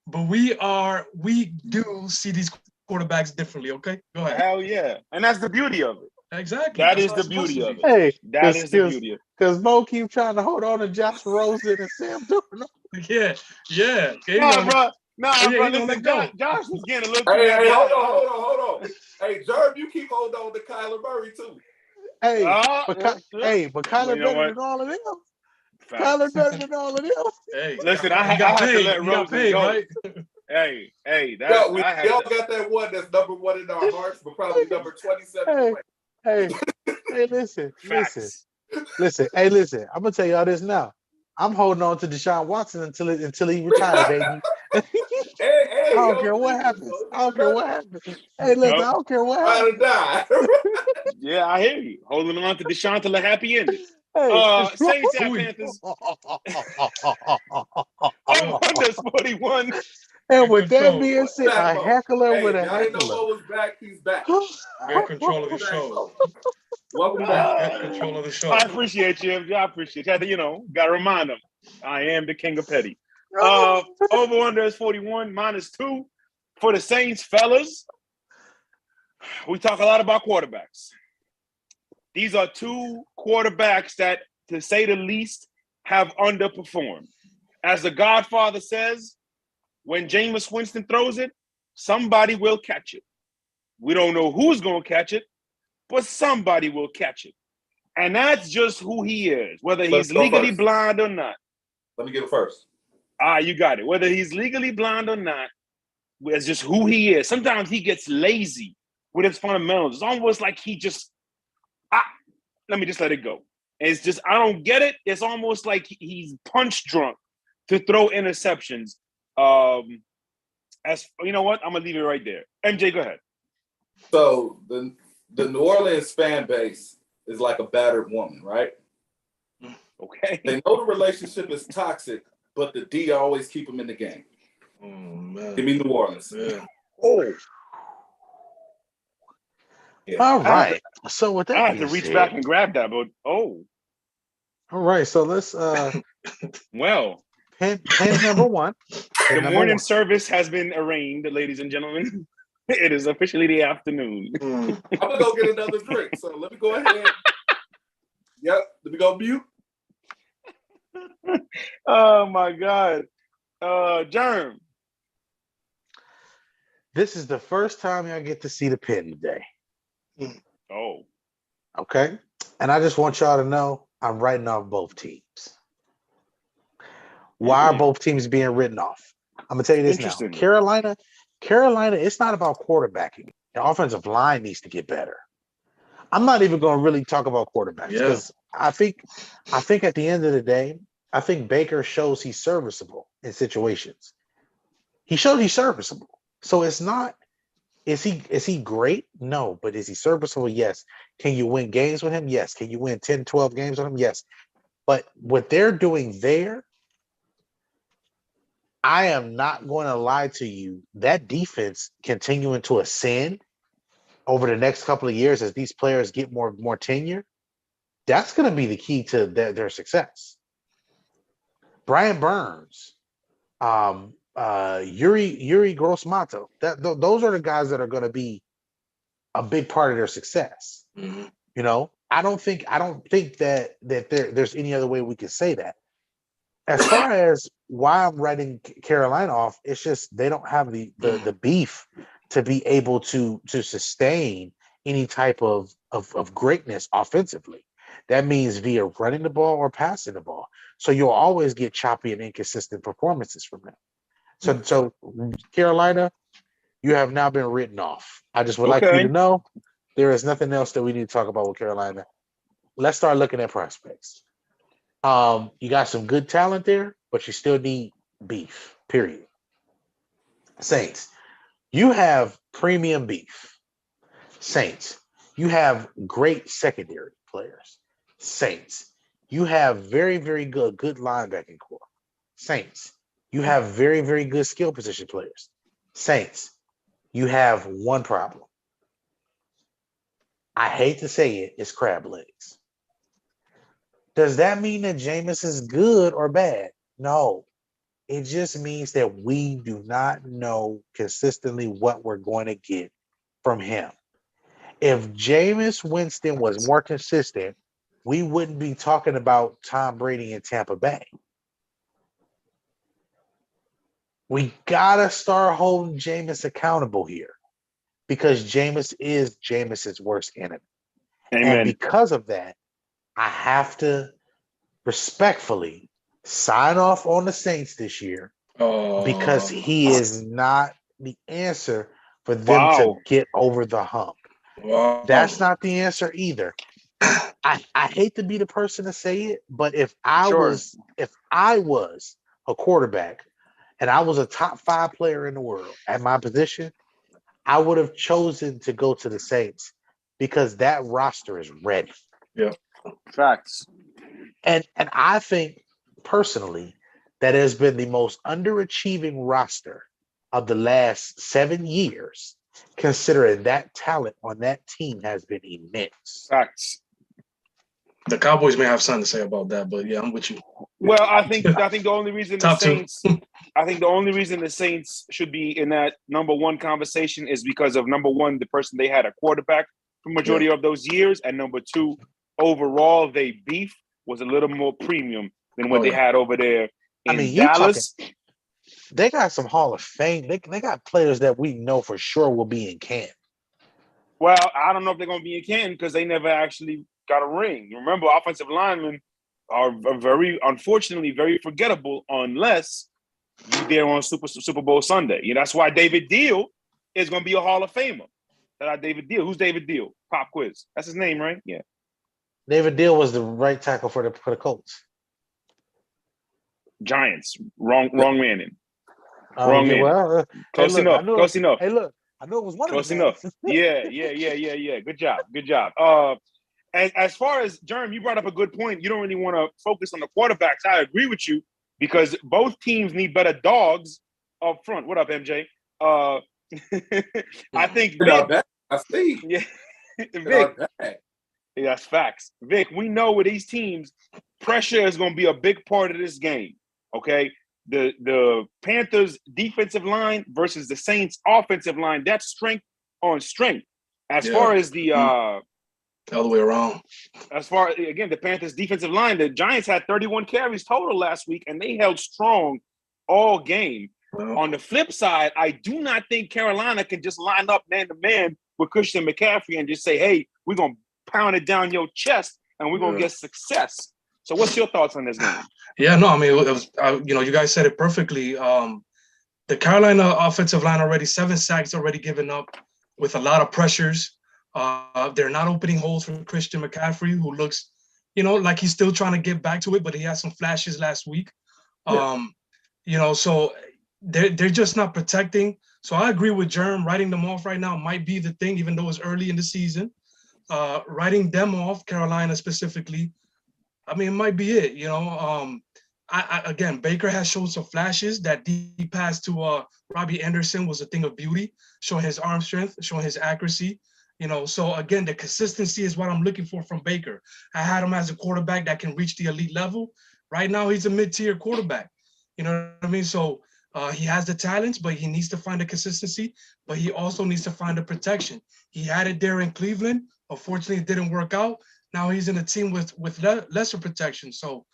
But we do see these quarterbacks differently, okay? Go ahead. Hell yeah. And that's the beauty of it. Exactly. That is the beauty of it. Hey, that is the beauty of it. Because Mo keep trying to hold on to Josh Rosen and Sam Darnold. Yeah. Bro. Listen, Josh was getting a little. Hey, hold on. Hey, Jerv, you keep holding on to Kyler Murray too. Hey, but Kyler better than all of them. Kyler better than all of them. Hey, listen, I have to let Rosen go. Right? Hey, Yo, I had y'all got that one that's number one in our hearts, but probably number 27. Hey, hey, hey, listen. facts. Hey, listen. I'm gonna tell y'all this now. I'm holding on to Deshaun Watson until he retire, baby. I Hey, don't yo, care what listen, happens. so I don't care what happens. Hey, listen, Yep. I don't care what ride happens. or die. Yeah, I hear you. Holding on to Deshaun till a happy ending. Hey, Saints at Ooh. Panthers. Over under 41. and Get with that control. being said, Back a mode. heckler Hey, with if a y'all didn't know heckler. Mo was back, he's back. Get control of the Back show. mode. Welcome back. Get control of the show. I appreciate you. I appreciate you. I had to, got to remind them. I am the king of petty. Over under is 41, -2 for the Saints, fellas. We talk a lot about quarterbacks. These are two quarterbacks that, to say the least, have underperformed. As the Godfather says, when Jameis Winston throws it, somebody will catch it. We don't know who's going to catch it, but somebody will catch it. And that's just who he is, whether Let's he's go legally first. blind or not. Let me get it first. You got it. Whether he's legally blind or not, it's just who he is. Sometimes he gets lazy with his fundamentals. It's almost like he just, let me just let it go. It's just, I don't get it. It's almost like he's punch drunk to throw interceptions. As you know what? I'm going to leave it right there. MJ, go ahead. So the New Orleans fan base is like a battered woman, right? Okay. They know the relationship is toxic, but the D always keep them in the game. Oh man. Give me New Orleans. Yeah. Oh, All right. So with I that had to being reach said, back and grab that, but all right. So let's well, pin number one. Pin the number morning one. service has been arraigned, ladies and gentlemen. It is officially the afternoon. Mm. I'm gonna go get another drink. So let me go ahead. Yep, let me go mute. Oh my God. Germ. This is the first time y'all get to see the pin today. Oh. Okay. And I just want y'all to know I'm writing off both teams. Why are both teams being written off? I'm gonna tell you this now. Interesting. Carolina, it's not about quarterbacking. The offensive line needs to get better. I'm not even gonna really talk about quarterbacks Yeah. because I think at the end of the day, I think Baker shows he's serviceable in situations. He showed he's serviceable. So it's not, is he great? No, but is he serviceable? Yes. Can you win games with him? Yes. Can you win 10, 12 games with him? Yes. But what they're doing there, I am not going to lie to you. That defense continuing to ascend over the next couple of years as these players get more tenure, that's going to be the key to their success. Brian Burns, Yuri Grossmato, those are the guys that are going to be a big part of their success. Mm-hmm. You know, I don't think that there's any other way we could say that. As far as why I'm writing Carolina off, it's just they don't have the beef to be able to sustain any type of greatness offensively. That means via running the ball or passing the ball. So you'll always get choppy and inconsistent performances from them. So Carolina, you have now been written off. I just would like you to know there is nothing else that we need to talk about with Carolina. Let's start looking at prospects. You got some good talent there, but you still need beef, period. Saints, you have premium beef. Saints, you have great secondary players. Saints, you have very, very good linebacking core. Saints, you have very, very good skill position players. Saints, you have one problem. I hate to say it, it's crab legs. Does that mean that Jameis is good or bad? No. It just means that we do not know consistently what we're going to get from him. If Jameis Winston was more consistent, we wouldn't be talking about Tom Brady in Tampa Bay. We gotta start holding Jameis accountable here because Jameis is Jameis's worst enemy. Amen. And because of that, I have to respectfully sign off on the Saints this year. because he is not the answer for them to Wow. get over the hump. Wow. That's not the answer either. I hate to be the person to say it, but if I was a quarterback and I was a top 5 player in the world at my position, I would have chosen to go to the Saints because that roster is ready. Yeah. Facts. And I think personally that has been the most underachieving roster of the last 7 years, considering that talent on that team has been immense. Facts. The Cowboys may have something to say about that, but yeah, I'm with you. Well, I think the only reason the Top two. Saints I think the only reason the Saints should be in that number one conversation is because of number one, the person they had a quarterback for majority of those years, and number two, overall they beef was a little more premium than what they had over there in Dallas. They got some Hall of Fame. They got players that we know for sure will be in Canton. Well, I don't know if they're going to be in Canton because they never actually got a ring. Remember, offensive linemen are unfortunately very forgettable unless you're there on Super Bowl Sunday. That's why David Deal is going to be a Hall of Famer. David Deal. Who's David Deal? Pop quiz. That's his name, right? Yeah. David Deal was the right tackle for the Colts. Giants. Wrong man in. Wrong man. Well, Close enough. Close enough. Hey, look, I know it was one Close of them. enough. Yeah. Good job. As far as Jerm, you brought up a good point. You don't really want to focus on the quarterbacks. I agree with you because both teams need better dogs up front. What up, MJ? I think Vic. I see. Yeah, Vic. Yeah, that's facts. Vic, we know with these teams, pressure is going to be a big part of this game. Okay, the Panthers' defensive line versus the Saints' offensive line. That's strength on strength. As far as the all the way around. As far again, the Panthers' defensive line, the Giants had 31 carries total last week, and they held strong all game. Well, on the flip side, I do not think Carolina can just line up man to man with Christian McCaffrey and just say, "Hey, we're gonna pound it down your chest and we're gonna get success." So, what's your thoughts on this game? Yeah, no, I mean, it was, you guys said it perfectly. The Carolina offensive line already 7 sacks already given up with a lot of pressures. They're not opening holes for Christian McCaffrey, who looks, like he's still trying to get back to it, but he had some flashes last week. So they're just not protecting. So I agree with Jerm. Writing them off right now might be the thing, even though it's early in the season. Writing them off, Carolina specifically, I mean, it might be it. Again, Baker has shown some flashes. That deep pass to Robbie Anderson was a thing of beauty, showing his arm strength, showing his accuracy. So again, the consistency is what I'm looking for from Baker. I had him as a quarterback that can reach the elite level. Right now, he's a mid-tier quarterback. You know what I mean? So he has the talents, but he needs to find the consistency, but he also needs to find the protection. He had it there in Cleveland. Unfortunately, it didn't work out. Now he's in a team with lesser protection. So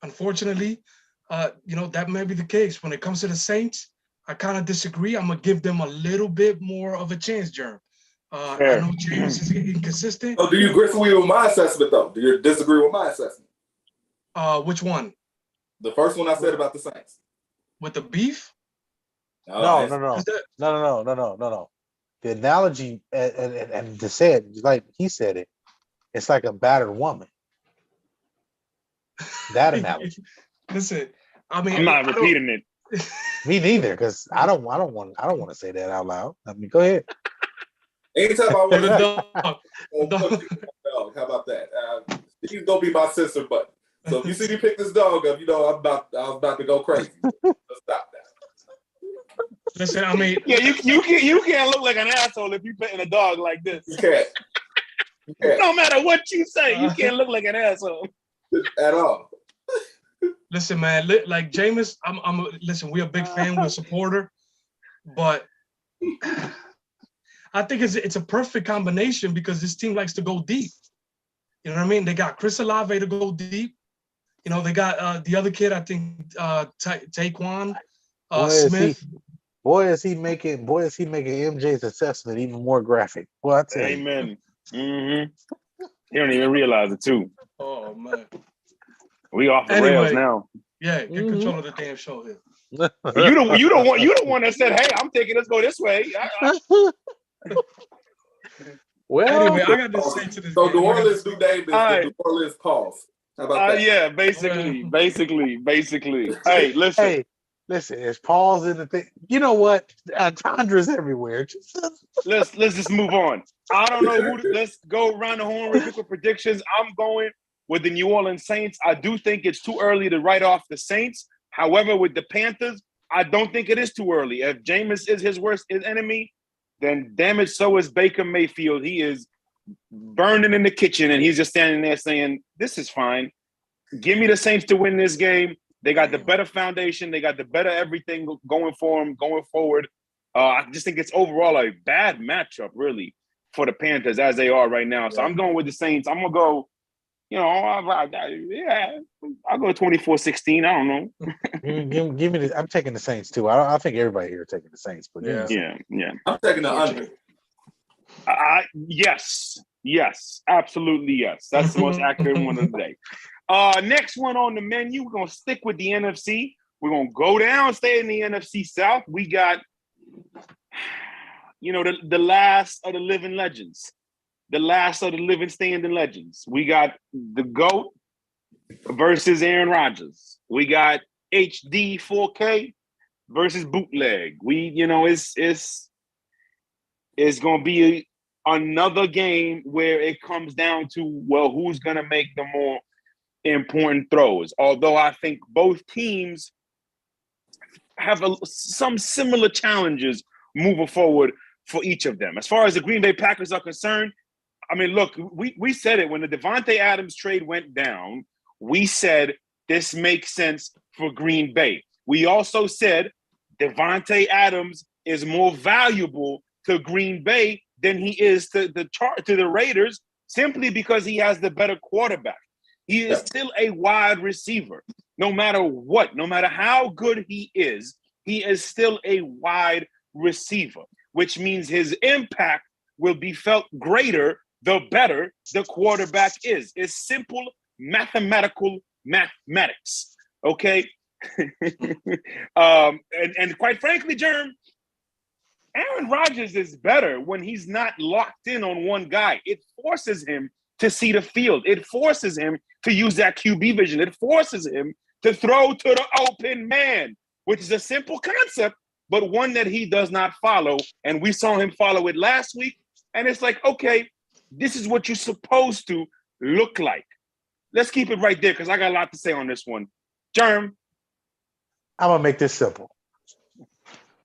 unfortunately, that may be the case. When it comes to the Saints, I kind of disagree. I'm going to give them a little bit more of a chance, Jerm. I know James is inconsistent. Oh, do you agree with my assessment, though? Do you disagree with my assessment? Which one? The first one I said about the Saints. With the beef? No. The analogy, and to say it like he said it, it's like a battered woman. That analogy. Listen, I mean, I'm not repeating it. Me neither, because I don't want to say that out loud. I mean, go ahead. Anytime I want to dog. How about that? He's gonna be my sister, but so if you see me pick this dog up, I was about to go crazy. Let's stop that. Listen, I mean, yeah, you can't look like an asshole if you petting a dog like this. You can't. No matter what you say, you can't look like an asshole at all. Listen, man, like Jameis, listen, we're a big fan, we're a supporter, but I think it's a perfect combination because this team likes to go deep. You know what I mean? They got Chris Olave to go deep. They got the other kid, I think, Taquan Smith. Is he making MJ's assessment even more graphic? Boy, I tell you. Amen. Mm-hmm. You don't even realize it, too. Oh, man. We off the rails now. Yeah, get control of the damn show here. You don't want that said, hey, I'm taking let's go this way. Well, Anyway, I got to say to this. So game, New Orleans do Davis, All the right. New Orleans pause. How about that? Yeah, basically. Hey, listen. hey, listen, it's Paul's in the thing. You know what? Tandra's everywhere. Let's just move on. I don't know who. Let's go around the horn real quick with predictions. I'm going with the New Orleans Saints. I do think it's too early to write off the Saints. However, with the Panthers, I don't think it is too early. If Jameis is his worst enemy, then damn it, so is Baker Mayfield. He is burning in the kitchen, and he's just standing there saying, "This is fine. Give me the Saints to win this game. They got the better foundation. They got the better everything going for them going forward." I just think it's overall a bad matchup, really, for the Panthers as they are right now. So I'm going with the Saints. I'm going to go, I'll go 24-16. I don't know. Give me the. I'm taking the Saints too. I think everybody here is taking the Saints, but Yeah. I'm taking the under. Yes, absolutely yes. That's the most accurate one of the day. Next one on the menu, we're going to stick with the NFC. We're going to go down, stay in the NFC South. We got, the last of the living legends, the last of the living standing legends. We got the GOAT versus Aaron Rodgers. We got HD 4K versus bootleg. It's going to be another game where it comes down to, well, who's going to make the more important throws. Although I think both teams have some similar challenges moving forward for each of them. As far as the Green Bay Packers are concerned, I mean, look, we said it when the Davante Adams trade went down. We said this makes sense for Green Bay. We also said Davante Adams is more valuable to Green Bay than he is to the Raiders, simply because he has the better quarterback. He is still a wide receiver. No matter what, no matter how good he is still a wide receiver, which means his impact will be felt greater the better the quarterback is. It's simple mathematical mathematics, okay? And quite frankly, Jerm, Aaron Rodgers is better when he's not locked in on one guy. It forces him to see the field. It forces him to use that QB vision. It forces him to throw to the open man, which is a simple concept, but one that he does not follow. And we saw him follow it last week. And it's like, okay, this is what you're supposed to look like. Let's keep it right there because I got a lot to say on this one. Jerm. I'm going to make this simple.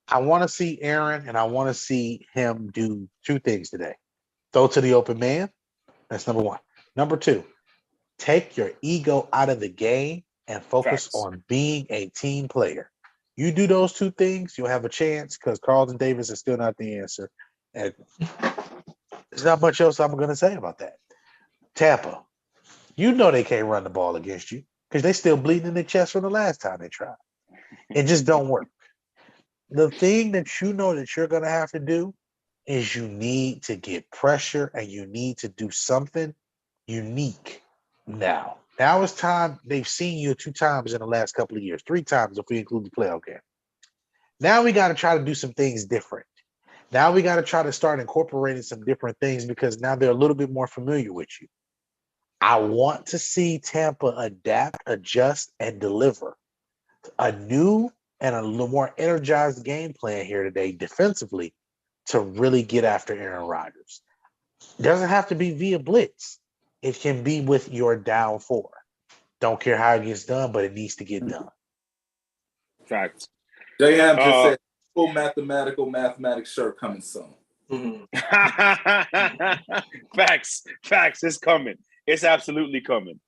I want to see Aaron and I want to see him do two things today. Throw to the open man. That's number one. Number two, take your ego out of the game and focus on being a team player. You do those two things, you'll have a chance because Carlton Davis is still not the answer. And there's not much else I'm going to say about that. Tampa, you know they can't run the ball against you because they still bleeding in their chest from the last time they tried. It just don't work. The thing that you know that you're going to have to do is you need to get pressure and you need to do something unique now. Now it's time. They've seen you 2 times in the last couple of years, 3 times if we include the playoff game. Now we got to try to do some things different. Now we got to try to start incorporating some different things because now they're a little bit more familiar with you. I want to see Tampa adapt, adjust, and deliver a new and a little more energized game plan here today defensively to really get after Aaron Rodgers. It doesn't have to be via blitz. It can be with your down 4. Don't care how it gets done, but it needs to get done. Facts. J.M. just said full mathematics shirt coming soon. Mm-hmm. Facts. It's coming. It's absolutely coming.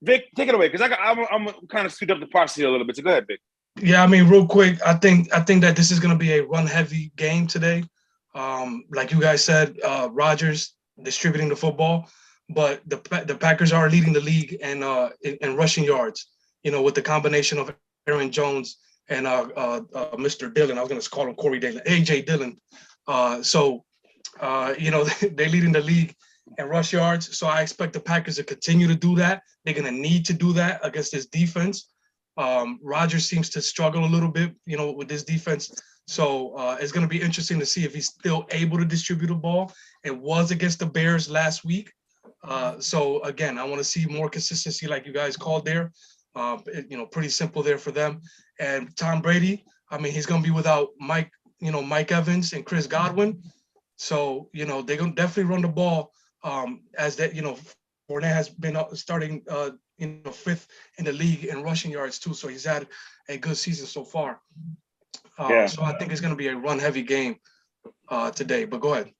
Vic, take it away because I'm kind of screwed up the process here a little bit. So go ahead, Vic. Yeah, I mean, real quick, I think that this is going to be a run-heavy game today. Like you guys said, Rodgers distributing the football, but the Packers are leading the league in rushing yards. With the combination of Aaron Jones and Mr. Dillon. I was going to call him Corey Dillon, AJ Dillon. They're leading the league in rush yards. So I expect the Packers to continue to do that. They're going to need to do that against this defense. Rodgers seems to struggle a little bit, with this defense. So it's going to be interesting to see if he's still able to distribute the ball. It was against the Bears last week. So again, I want to see more consistency, like you guys called there. Pretty simple there for them. And Tom Brady, I mean, he's going to be without Mike Evans and Chris Godwin. So, they're going to definitely run the ball as that, Fournette has been starting, fifth in the league in rushing yards too. So he's had a good season so far. So I think it's going to be a run-heavy game today. But go ahead.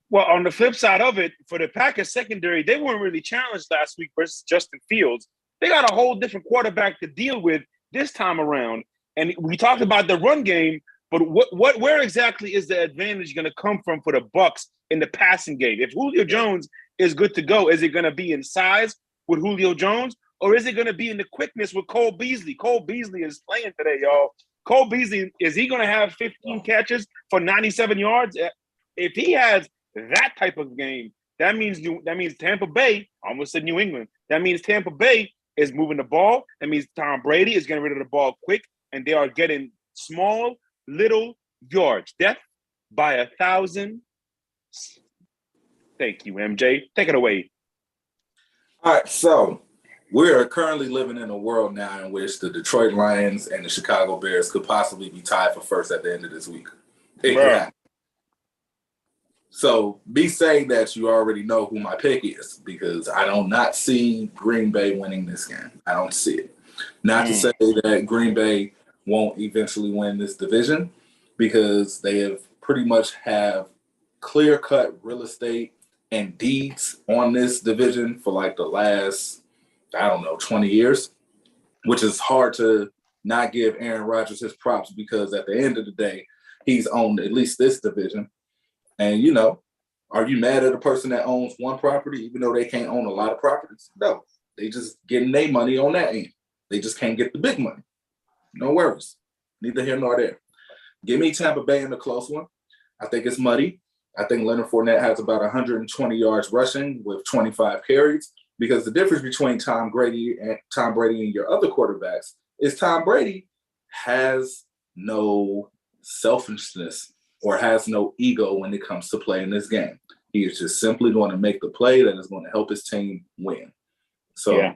Well, on the flip side of it, for the Packers secondary, they weren't really challenged last week versus Justin Fields. They got a whole different quarterback to deal with this time around. And we talked about the run game, but where exactly is the advantage going to come from for the Bucs in the passing game? If Julio Jones is good to go, is it going to be in size with Julio Jones, or is it going to be in the quickness with Cole Beasley? Cole Beasley is playing today, y'all. Cole Beasley, is he going to have 15 catches for 97 yards? If he has that type of game, that means Tampa Bay, almost said New England, that means Tampa Bay is moving the ball. That means Tom Brady is getting rid of the ball quick, and they are getting small, little yards. Death by 1,000. Thank you, MJ. Take it away. All right, so we are currently living in a world now in which the Detroit Lions and the Chicago Bears could possibly be tied for first at the end of this week. It could happen. So be saying that you already know who my pick is, because I do not see Green Bay winning this game. I don't see it. Not to say that Green Bay won't eventually win this division, because they have pretty much have clear-cut real estate and deeds on this division for like the last, 20 years, which is hard to not give Aaron Rodgers his props, because at the end of the day, he's owned at least this division. And, are you mad at a person that owns one property, even though they can't own a lot of properties? No, they just getting their money on that end. They just can't get the big money. No worries. Neither here nor there. Give me Tampa Bay in the close one. I think it's muddy. I think Leonard Fournette has about 120 yards rushing with 25 carries, because the difference between Tom Brady and your other quarterbacks is Tom Brady has no selfishness or has no ego when it comes to playing this game. He is just simply going to make the play that is going to help his team win. So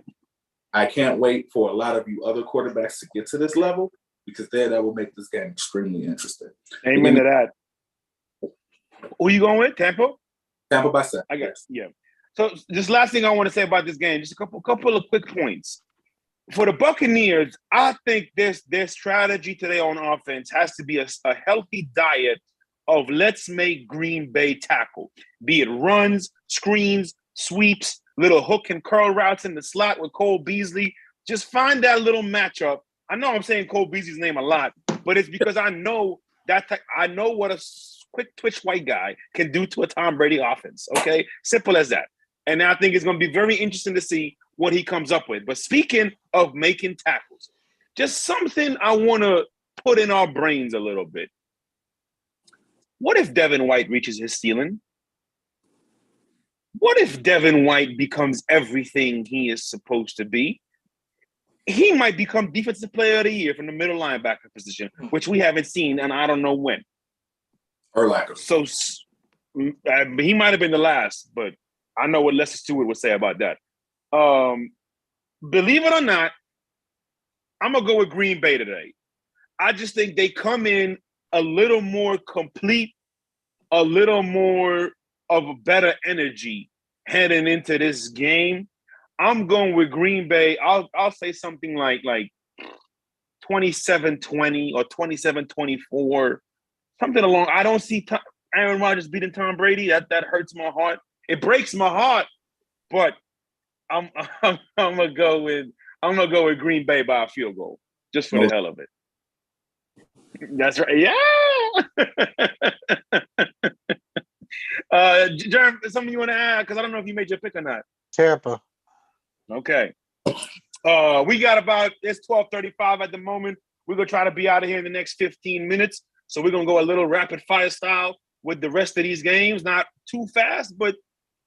I can't wait for a lot of you other quarterbacks to get to this level, because that will make this game extremely interesting. Amen to that. Who you going with? Tampa? Tampa by 7. I guess. Yeah. So just last thing I want to say about this game, just a couple of quick points. For the Buccaneers, I think their strategy today on offense has to be a healthy diet of let's make Green Bay tackle, be it runs, screens, sweeps, little hook and curl routes in the slot with Cole Beasley. Just find that little matchup. I know I'm saying Cole Beasley's name a lot, but it's because I know what a quick twitch white guy can do to a Tom Brady offense. Okay, simple as that. And I think it's going to be very interesting to see what he comes up with. But speaking of making tackles, just something I want to put in our brains a little bit. What if Devin White reaches his ceiling? What if Devin White becomes everything he is supposed to be? He might become Defensive Player of the Year from the middle linebacker position, which we haven't seen, and I don't know when. Urlacher. So he might have been the last, but I know what Lester Stewart would say about that. Believe it or not, I'm going to go with Green Bay today. I just think they come in a little more complete, a little more of a better energy heading into this game. I'm going with Green Bay. I'll say something like 27-20 or 27-24, something along. I don't see Aaron Rodgers beating Tom Brady. That hurts my heart. It breaks my heart, but I'm gonna go with Green Bay by a field goal just for the hell of it. That's right. Yeah. Jerm, something you want to add? Because I don't know if you made your pick or not. Tampa. Okay. We got it's 12:35 at the moment. We're gonna try to be out of here in the next 15 minutes. So we're gonna go a little rapid fire style with the rest of these games. Not too fast, but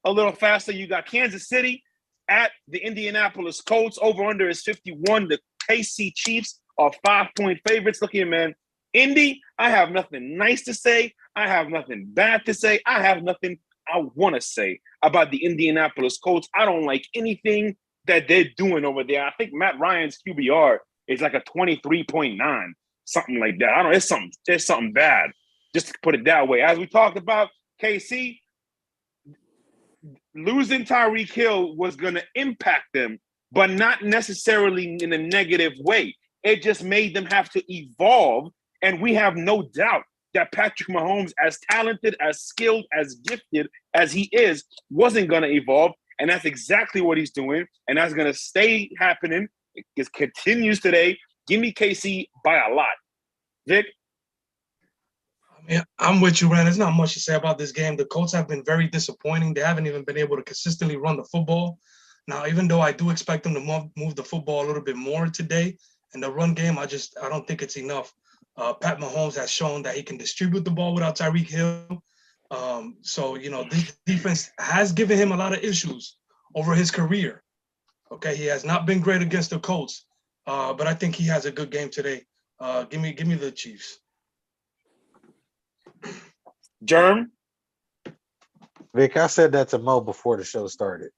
a little faster. You got Kansas City at the Indianapolis Colts. Over under is 51. The KC Chiefs are 5-point favorites. Look here, man. Indy, I have nothing nice to say. I have nothing bad to say. I have nothing I want to say about the Indianapolis Colts. I don't like anything that they're doing over there. I think Matt Ryan's QBR is like a 23.9, something like that. I don't know. There's something bad. Just to put it that way. As we talked about, KC, losing Tyreek Hill was going to impact them, but not necessarily in a negative way. It just made them have to evolve. And we have no doubt that Patrick Mahomes, as talented, as skilled, as gifted as he is, wasn't going to evolve. And that's exactly what he's doing. And that's going to stay happening. It continues today. Give me KC by a lot. Vic? I mean, I'm with you, Rand. There's not much to say about this game. The Colts have been very disappointing. They haven't even been able to consistently run the football. Now, even though I do expect them to move the football a little bit more today in the run game, I don't think it's enough. Pat Mahomes has shown that he can distribute the ball without Tyreek Hill. So, this defense has given him a lot of issues over his career. Okay, he has not been great against the Colts, but I think he has a good game today. Give me the Chiefs. Germ? Vic, I said that to Mo before the show started,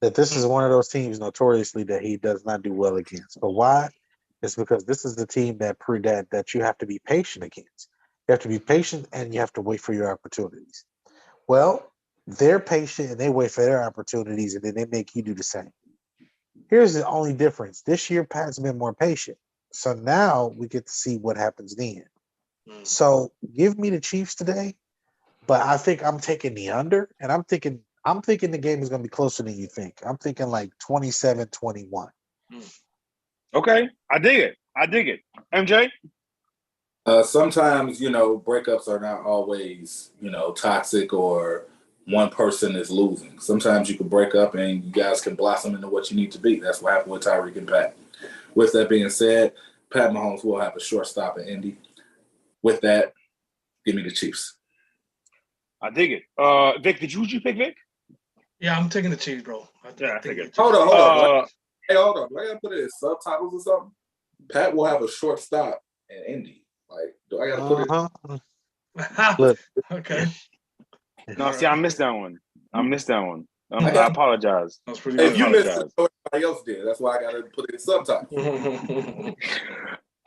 that this is one of those teams notoriously that he does not do well against. But why? It's because this is the team that you have to be patient against. You have to be patient and you have to wait for your opportunities. Well, they're patient and they wait for their opportunities and then they make you do the same. Here's the only difference. This year, Pat's been more patient. So now we get to see what happens then. So give me the Chiefs today, but I think I'm taking the under, and I'm thinking the game is going to be closer than you think. I'm thinking like 27-21. Okay, I dig it. MJ? Sometimes, breakups are not always, toxic or one person is losing. Sometimes you can break up and you guys can blossom into what you need to be. That's what happened with Tyreek and Pat. With that being said, Pat Mahomes will have a shortstop in Indy. With that, give me the Chiefs. I dig it. Vic, would you pick Vic? Yeah, I'm taking the Chiefs, bro. I think Hold on. Hey, hold on. Do I gotta put it in subtitles or something? Pat will have a short stop in Indy. Like, do I gotta put it? Look, Okay. No, see, I missed that one. I apologize. That was pretty If good. you missed it, everybody else did. That's why I gotta put it in subtitles.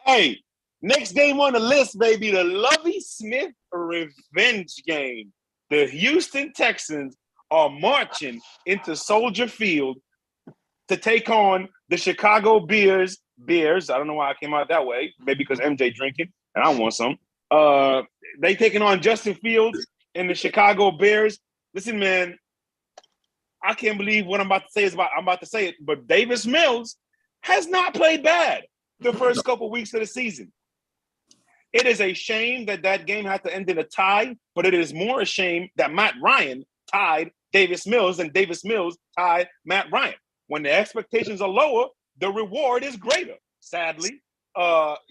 Hey, next game on the list, baby, the Lovie Smith revenge game. The Houston Texans are marching into Soldier Field to take on the Chicago Bears. I don't know why I came out that way. Maybe because MJ drinking and I want some. They taking on Justin Fields and the Chicago Bears. Listen, man, I can't believe what I'm about to say I'm about to say it, but Davis Mills has not played bad the first couple weeks of the season. It is a shame that game had to end in a tie, but it is more a shame that Matt Ryan tied Davis Mills and Davis Mills tied Matt Ryan. When the expectations are lower, the reward is greater, sadly.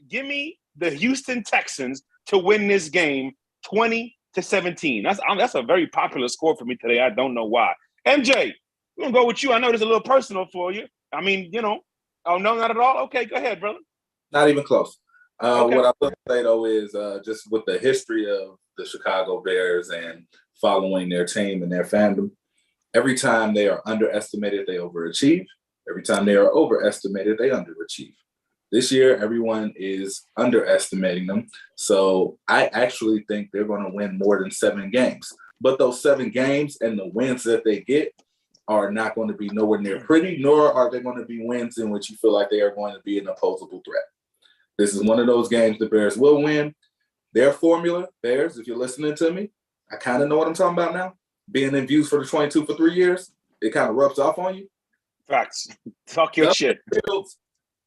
Give me the Houston Texans to win this game 20-17. That's a very popular score for me today. I don't know why. MJ, we're going to go with you. I know this is a little personal for you. I mean, oh, no, not at all? Okay, go ahead, brother. Not even close. Okay. What I will say, though, is just with the history of the Chicago Bears and following their team and their fandom, every time they are underestimated, they overachieve. Every time they are overestimated, they underachieve. This year, everyone is underestimating them. So I actually think they're going to win more than 7 games. But those 7 games and the wins that they get are not going to be nowhere near pretty, nor are they going to be wins in which you feel like they are going to be an opposable threat. This is one of those games the Bears will win. Their formula, Bears, if you're listening to me, I kind of know what I'm talking about now. Being in views for the 22 for 3 years, it kind of rubs off on you. Facts. Talk your shit. Fields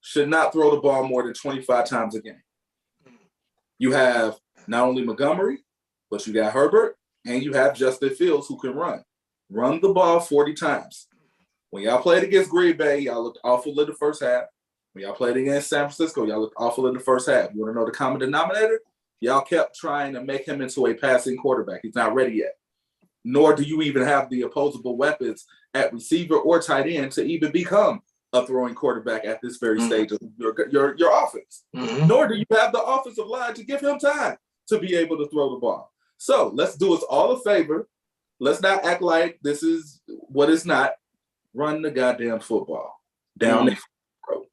should not throw the ball more than 25 times a game. You have not only Montgomery, but you got Herbert, and you have Justin Fields who can run. Run the ball 40 times. When y'all played against Green Bay, y'all looked awful in the first half. When y'all played against San Francisco, y'all looked awful in the first half. You want to know the common denominator? Y'all kept trying to make him into a passing quarterback. He's not ready yet. Nor do you even have the opposable weapons at receiver or tight end to even become a throwing quarterback at this very stage of your offense. Nor do you have the offensive line to give him time to be able to throw the ball. So let's do us all a favor. Let's not act like this is what it's not. Run the goddamn football down the road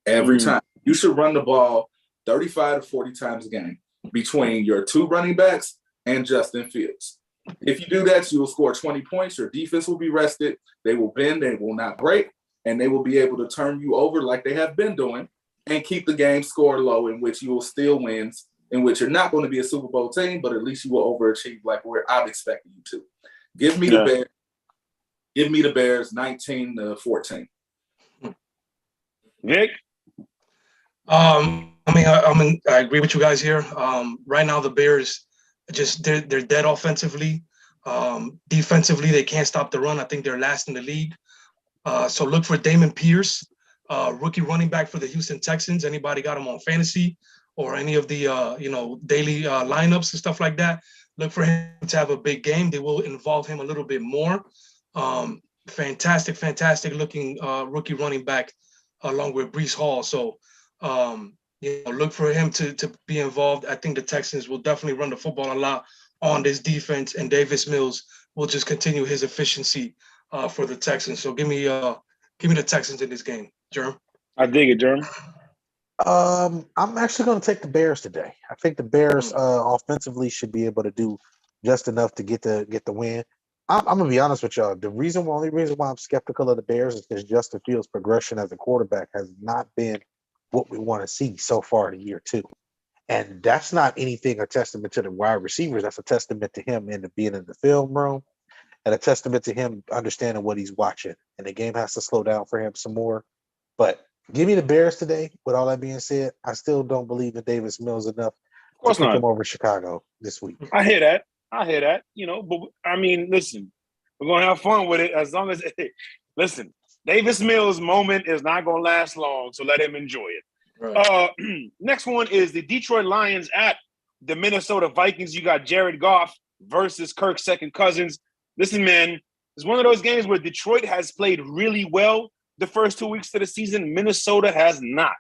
every time. You should run the ball 35 to 40 times a game between your two running backs and Justin Fields. If you do that, you will score 20 points. Your defense will be rested. They will bend. They will not break. And they will be able to turn you over like they have been doing and keep the game score low, in which you will still win, in which you're not going to be a Super Bowl team, but at least you will overachieve like where I'm expecting you to. Give me the Bears. Give me the Bears 19-14. Nick? I agree with you guys here. Right now, the Bears they're dead offensively. Defensively, they can't stop the run. I think they're last in the league. So look for Damon Pierce, rookie running back for the Houston Texans. Anybody got him on fantasy or any of the daily lineups and stuff like that? Look for him to have a big game. They will involve him a little bit more. Fantastic looking rookie running back along with Breece Hall. So look for him to be involved. I think the Texans will definitely run the football a lot on this defense, and Davis Mills will just continue his efficiency for the Texans. So give me the Texans in this game, Jerm. I dig it, Jerm. I'm actually going to take the Bears today. I think the Bears offensively should be able to do just enough to get the win. I'm going to be honest with y'all. The only reason why I'm skeptical of the Bears is because Justin Fields' progression as a quarterback has not been what we want to see so far in year two. And that's not anything a testament to the wide receivers. That's a testament to him being in the film room, and a testament to him understanding what he's watching. And the game has to slow down for him some more. But give me the Bears today. With all that being said, I still don't believe in Davis Mills enough to pick him over Chicago this week. I hear that. But I mean, listen, we're going to have fun with it as long as – listen, Davis Mills' moment is not going to last long, so let him enjoy it. Right. Next one is the Detroit Lions at the Minnesota Vikings. You got Jared Goff versus Kirk's second cousins. Listen, man, it's one of those games where Detroit has played really well the first 2 weeks of the season. Minnesota has not.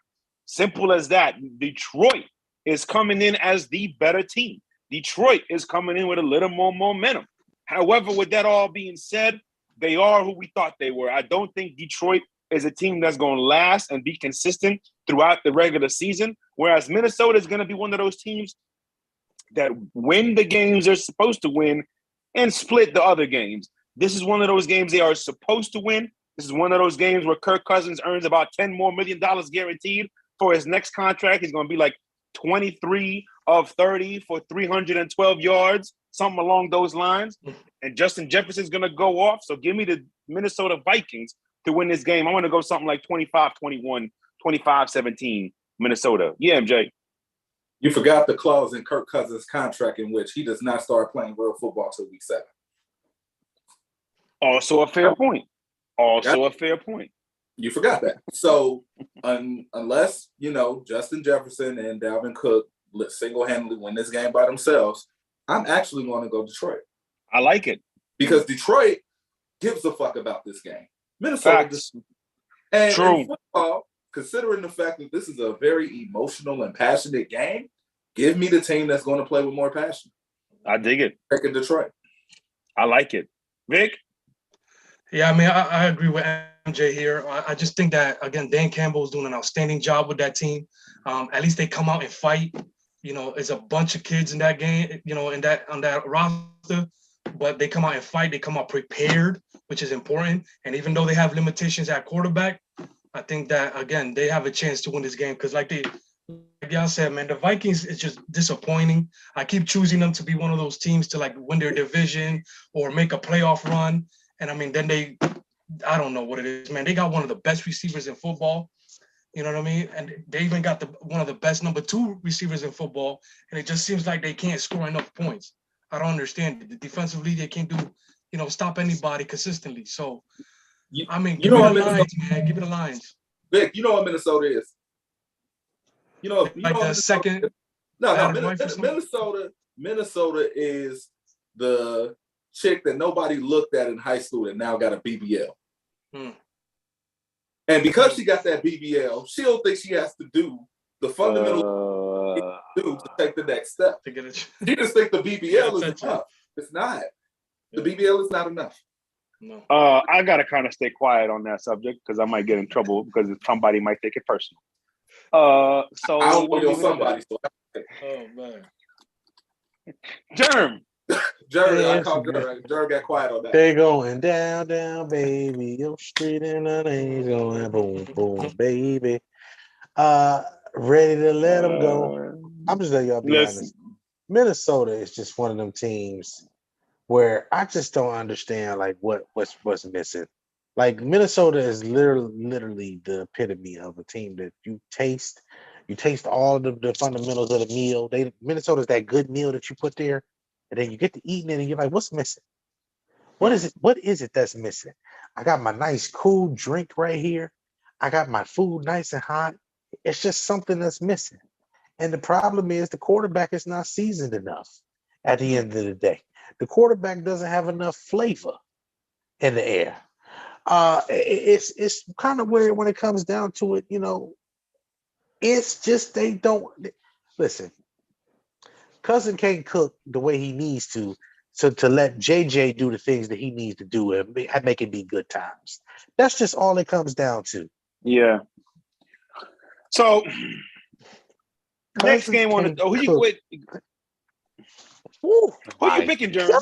Simple as that. Detroit is coming in as the better team. Detroit is coming in with a little more momentum. However, with that all being said, they are who we thought they were. I don't think Detroit is a team that's going to last and be consistent throughout the regular season, whereas Minnesota is going to be one of those teams that win the games they're supposed to win and split the other games. This is one of those games they are supposed to win. This is one of those games where Kirk Cousins earns about $10 million more guaranteed for his next contract. He's going to be like 23 of 30 for 312 yards, something along those lines. And Justin Jefferson's going to go off. So give me the Minnesota Vikings to win this game. I'm going to go something like 25-21, 25-17 Minnesota. Yeah, MJ. You forgot the clause in Kirk Cousins' contract in which he does not start playing real football till week 7. Also a fair point. A fair point. You forgot that. So unless, Justin Jefferson and Dalvin Cook single-handedly win this game by themselves, I'm actually going to go Detroit. I like it. Because Detroit gives a fuck about this game. Minnesota does. And True. In football, considering the fact that this is a very emotional and passionate game, give me the team that's going to play with more passion. I dig it. Picking Detroit. I like it. Vic? Yeah, I mean, I agree with MJ here. I just think that, again, Dan Campbell is doing an outstanding job with that team. At least they come out and fight. There's a bunch of kids in that game, on that roster, but they come out and fight. They come out prepared, which is important. And even though they have limitations at quarterback, I think that, again, they have a chance to win this game because like y'all said, man, the Vikings is just disappointing. I keep choosing them to be one of those teams to, like, win their division or make a playoff run. And, I mean, then I don't know what it is, man. They got one of the best receivers in football. You know what I mean? And they even got one of the best number 2 receivers in football. And it just seems like they can't score enough points. I don't understand it. Defensively, they can't do, stop anybody consistently. So, give me the Lions, man. Give me the Lions. Vic, you know what Minnesota is? The second. Minnesota is the chick that nobody looked at in high school and now got a BBL. And because she got that BBL, she don't think she has to do the fundamental to take the next step. To get it. She just think the BBL is enough. It's not. The BBL is not enough. No. I gotta kind of stay quiet on that subject because I might get in trouble because somebody might take it personal. So I'll go on somebody. So Oh man. Germ. Jerry, I Yes, called Jerry. Jerry got quiet on that. They going down, down, baby. Your street and the lane's going boom, boom, baby. Ready to let them go. I'm just letting y'all be honest. Minnesota is just one of them teams where I just don't understand like what's missing. Like Minnesota is literally the epitome of a team that you taste all the fundamentals of the meal. Minnesota's that good meal that you put there, and then you get to eating it and you're like, what's missing? What is it? What is it that's missing? I got my nice cool drink right here. I got my food nice and hot. It's just something that's missing. And the problem is the quarterback is not seasoned enough at the end of the day. The quarterback doesn't have enough flavor in the air. It's kind of weird when it comes down to it, you know. It's just they don't listen. Cousin can't cook the way he needs to let JJ do the things that he needs to do and make it be good times. That's just all it comes down to. Yeah. So next game on the who you picking, Jeremy?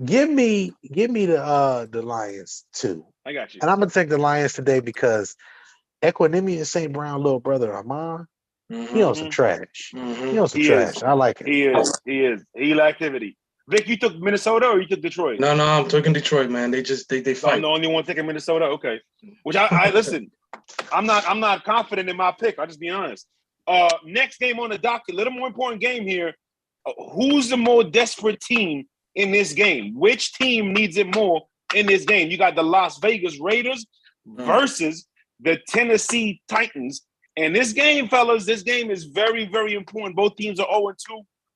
Give me the Lions too. I got you. And I'm gonna take the Lions today because Equanimous and St. Brown little brother Armand, he on some trash. He on some trash. I like it. He is. Heel activity. Vic, you took Minnesota or you took Detroit? No, I'm taking Detroit, man. They fight. I'm the only one taking Minnesota. Okay. Which I listen. I'm not confident in my pick. I'll just be honest. Next game on the docket, a little more important game here. Who's the more desperate team in this game? Which team needs it more in this game? You got the Las Vegas Raiders versus the Tennessee Titans. And this game, fellas, this game is very, very important. Both teams are 0-2.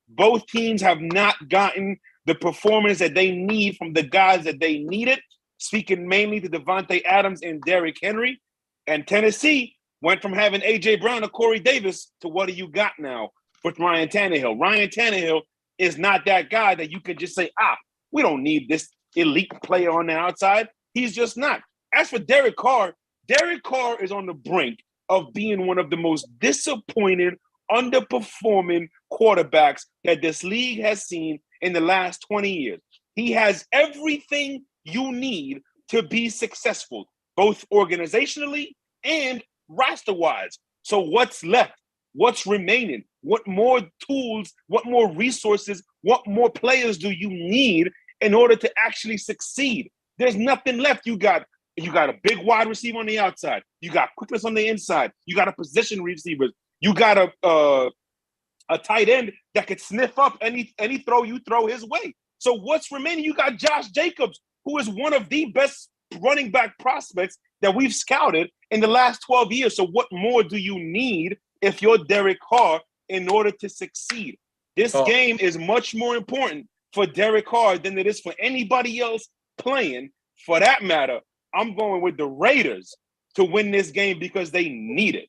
Both teams have not gotten the performance that they need from the guys that they needed, speaking mainly to Devontae Adams and Derrick Henry. And Tennessee went from having A.J. Brown to Corey Davis to what do you got now with Ryan Tannehill? Ryan Tannehill is not that guy that you can just say, we don't need this elite player on the outside. He's just not. As for Derek Carr is on the brink of being one of the most disappointed, underperforming quarterbacks that this league has seen in the last 20 years. He has everything you need to be successful, both organizationally and roster-wise. So what's left? What's remaining? What more tools, what more resources, what more players do you need in order to actually succeed? There's nothing left. You got a big wide receiver on the outside. You got quickness on the inside. You got a position receiver. You got a tight end that could sniff up any throw you throw his way. So what's remaining? You got Josh Jacobs, who is one of the best running back prospects that we've scouted in the last 12 years. So what more do you need if you're Derek Carr in order to succeed? This game is much more important for Derek Carr than it is for anybody else playing. For that matter, I'm going with the Raiders to win this game because they need it.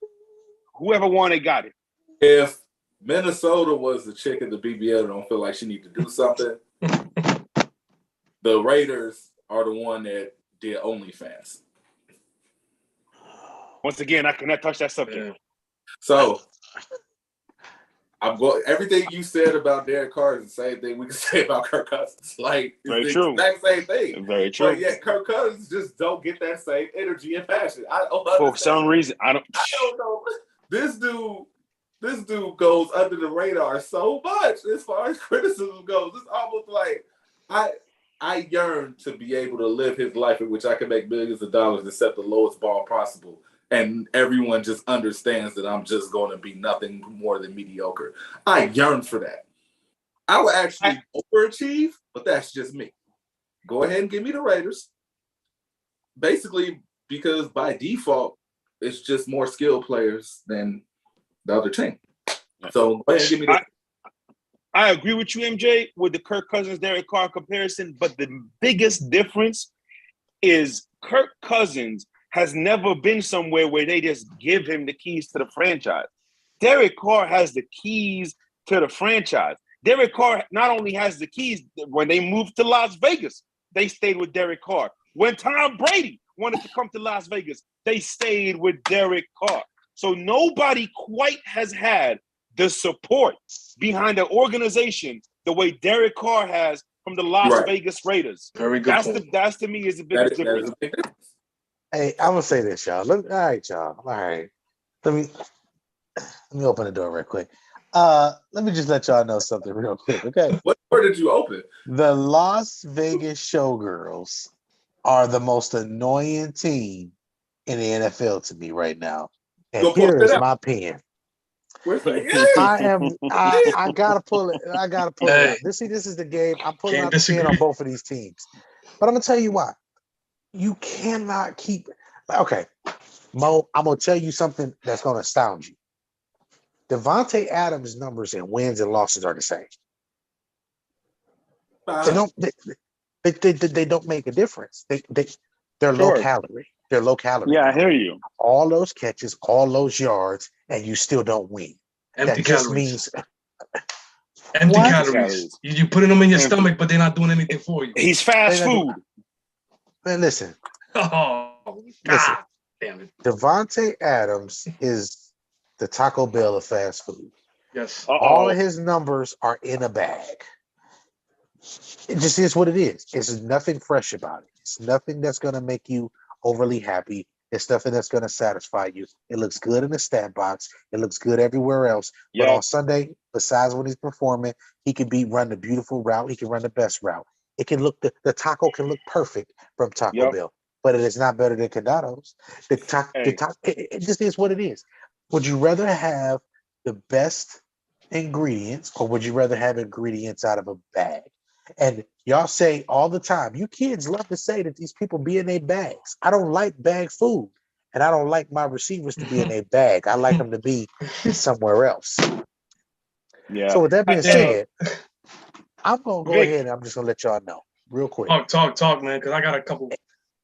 Whoever won it got it. If Minnesota was the chick at the BBL, don't feel like she need to do something. The Raiders are the one that did OnlyFans. Once again, I cannot touch that subject. Yeah. So I'm going. Everything you said about Derek Carr is the same thing we can say about Kirk Cousins. Like very it's true. The exact same thing. Very true. But yet Kirk Cousins just don't get that same energy and passion. For some reason, I don't know. This dude goes under the radar so much as far as criticism goes. It's almost like I yearn to be able to live his life in which I can make millions of dollars and set the lowest bar possible. And everyone just understands that I'm just going to be nothing more than mediocre. I yearn for that. I would actually overachieve, but that's just me. Go ahead and give me the Raiders. Basically, because by default, it's just more skilled players than the other team. So go ahead and give me that. I agree with you, MJ, with the Kirk Cousins, Derek Carr comparison, but the biggest difference is Kirk Cousins has never been somewhere where they just give him the keys to the franchise. Derek Carr has the keys to the franchise. Derek Carr not only has the keys, when they moved to Las Vegas, they stayed with Derek Carr. When Tom Brady wanted to come to Las Vegas, they stayed with Derek Carr. So nobody quite has had the support behind the organization the way Derek Carr has from the Las Vegas Raiders. Very good point. That's to me is the biggest difference. Hey, I'm gonna say this, y'all. All right, y'all. All right. Let me open the door real quick. Let me just let y'all know something real quick, okay? What door did you open? The Las Vegas Showgirls are the most annoying team in the NFL to me right now. And here is my pen. I gotta pull it. I gotta pull it out. This is the game. I'm pulling out the pen on both of these teams. But I'm gonna tell you why. You cannot keep. Okay, Mo, I'm gonna tell you something that's gonna astound you. Devontae Adams' numbers in wins and losses are the same. They don't make a difference. They're low calorie. They're low calorie. Yeah, I hear you. All those catches, all those yards, and you still don't win. Empty that just calories. means empty calories. You're putting them in your stomach, but they're not doing anything for you. He's fast food. Man, listen. Oh, listen. Damn it. Devontae Adams is the Taco Bell of fast food. Yes. All of his numbers are in a bag. It just is what it is. It's nothing fresh about it. It's nothing that's going to make you overly happy. It's nothing that's going to satisfy you. It looks good in the stat box. It looks good everywhere else. But on Sunday, besides when he's performing, he can run the beautiful route. He can run the best route. It can look the taco can look perfect from Taco Bell, but it is not better than Condato's. It just is what it is. Would you rather have the best ingredients, or would you rather have ingredients out of a bag? And y'all say all the time, you kids love to say that these people be in their bags. I don't like bag food, and I don't like my receivers to be in a bag. I like them to be somewhere else. Yeah. So with that being said, I'm gonna go ahead and I'm just gonna let y'all know real quick. Talk, man, because I got a couple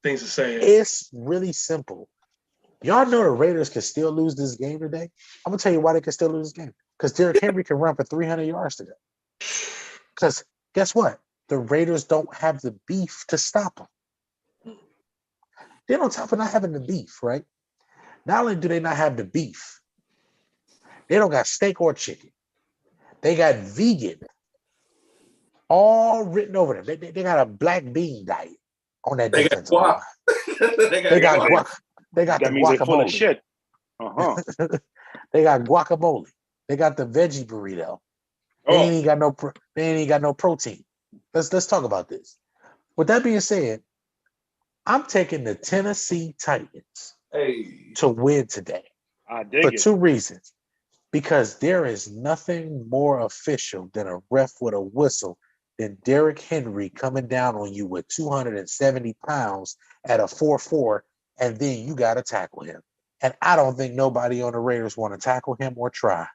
things to say. It's really simple. Y'all know the Raiders can still lose this game today. I'm gonna tell you why they can still lose this game. Because Derrick Henry can run for 300 yards today. Because guess what? The Raiders don't have the beef to stop them. Then on top of not having the beef, right? Not only do they not have the beef, they don't got steak or chicken. They got vegan all written over them. They got a black bean diet on that defensive line. They got guac. They got the guacamole. Full of shit. They got guacamole. They got the veggie burrito. They ain't got no protein. Let's talk about this. With that being said, I'm taking the Tennessee Titans to win today for two reasons. Because there is nothing more official than a ref with a whistle than Derrick Henry coming down on you with 270 pounds at a 4.4, and then you got to tackle him. And I don't think nobody on the Raiders want to tackle him or try.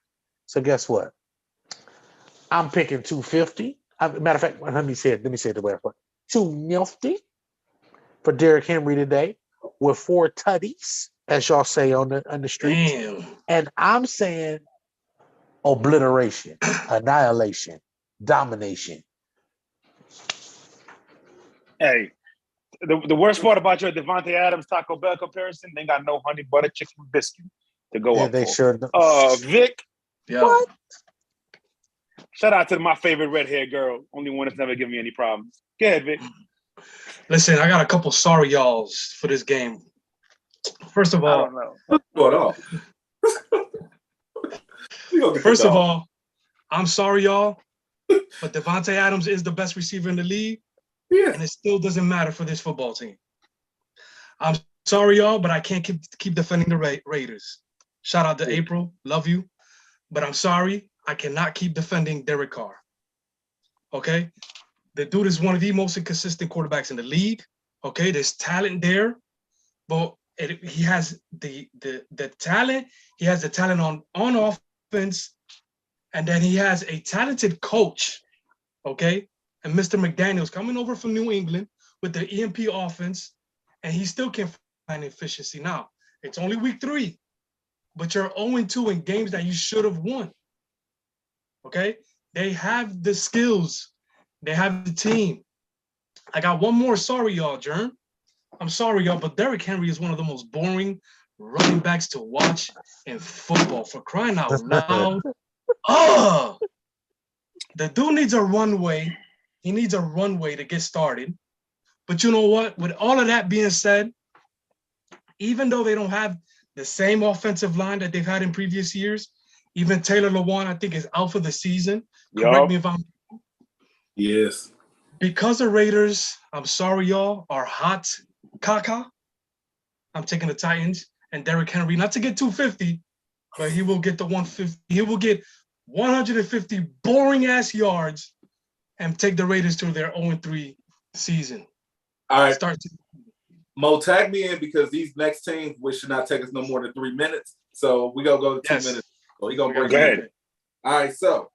So guess what? I'm picking 250. Matter of fact, let me say it the way I put it. 250 for Derrick Henry today with 4 tutties, as y'all say on the streets. Damn. And I'm saying obliteration, annihilation, domination. Hey, the worst part about your Devontae Adams Taco Bell comparison, they got no honey butter chicken biscuit to go up they for. Sure don't. Vic. Yeah. What? Shout out to my favorite red-haired girl. Only one that's never given me any problems. Go ahead, Vic. Listen, I got a couple sorry y'alls for this game. First of all, what's going on? First of all, I'm sorry, y'all, but Devontae Adams is the best receiver in the league, and it still doesn't matter for this football team. I'm sorry, y'all, but I can't keep defending the Raiders. Shout out to April, love you, but I'm sorry, I cannot keep defending Derek Carr. Okay, the dude is one of the most inconsistent quarterbacks in the league. Okay, there's talent there, but he has the talent. He has the talent on offense, and then he has a talented coach, okay? And Mr. McDaniels coming over from New England with the EMP offense, and he still can efficiency. Now, it's only week 3, but you're 0-2 in games that you should have won. Okay? They have the skills. They have the team. I got one more. Sorry, y'all, Jern. I'm sorry, y'all, but Derrick Henry is one of the most boring running backs to watch in football. For crying out loud. Oh, the dude needs a runway. He needs a runway to get started. But you know what? With all of that being said, even though they don't have the same offensive line that they've had in previous years, even Taylor Lewan, I think, is out for the season. Correct me if I'm. Yes. Because the Raiders, I'm sorry, y'all, are hot caca. I'm taking the Titans and Derrick Henry, not to get 250, but he will get the 150. He will get 150 boring ass yards and take the Raiders to their 0-3 season. All right. Mo, tag me in because these next teams, which should not take us no more than 3 minutes. So we gonna go to 2 minutes. So we gonna break go ahead. it. All right, so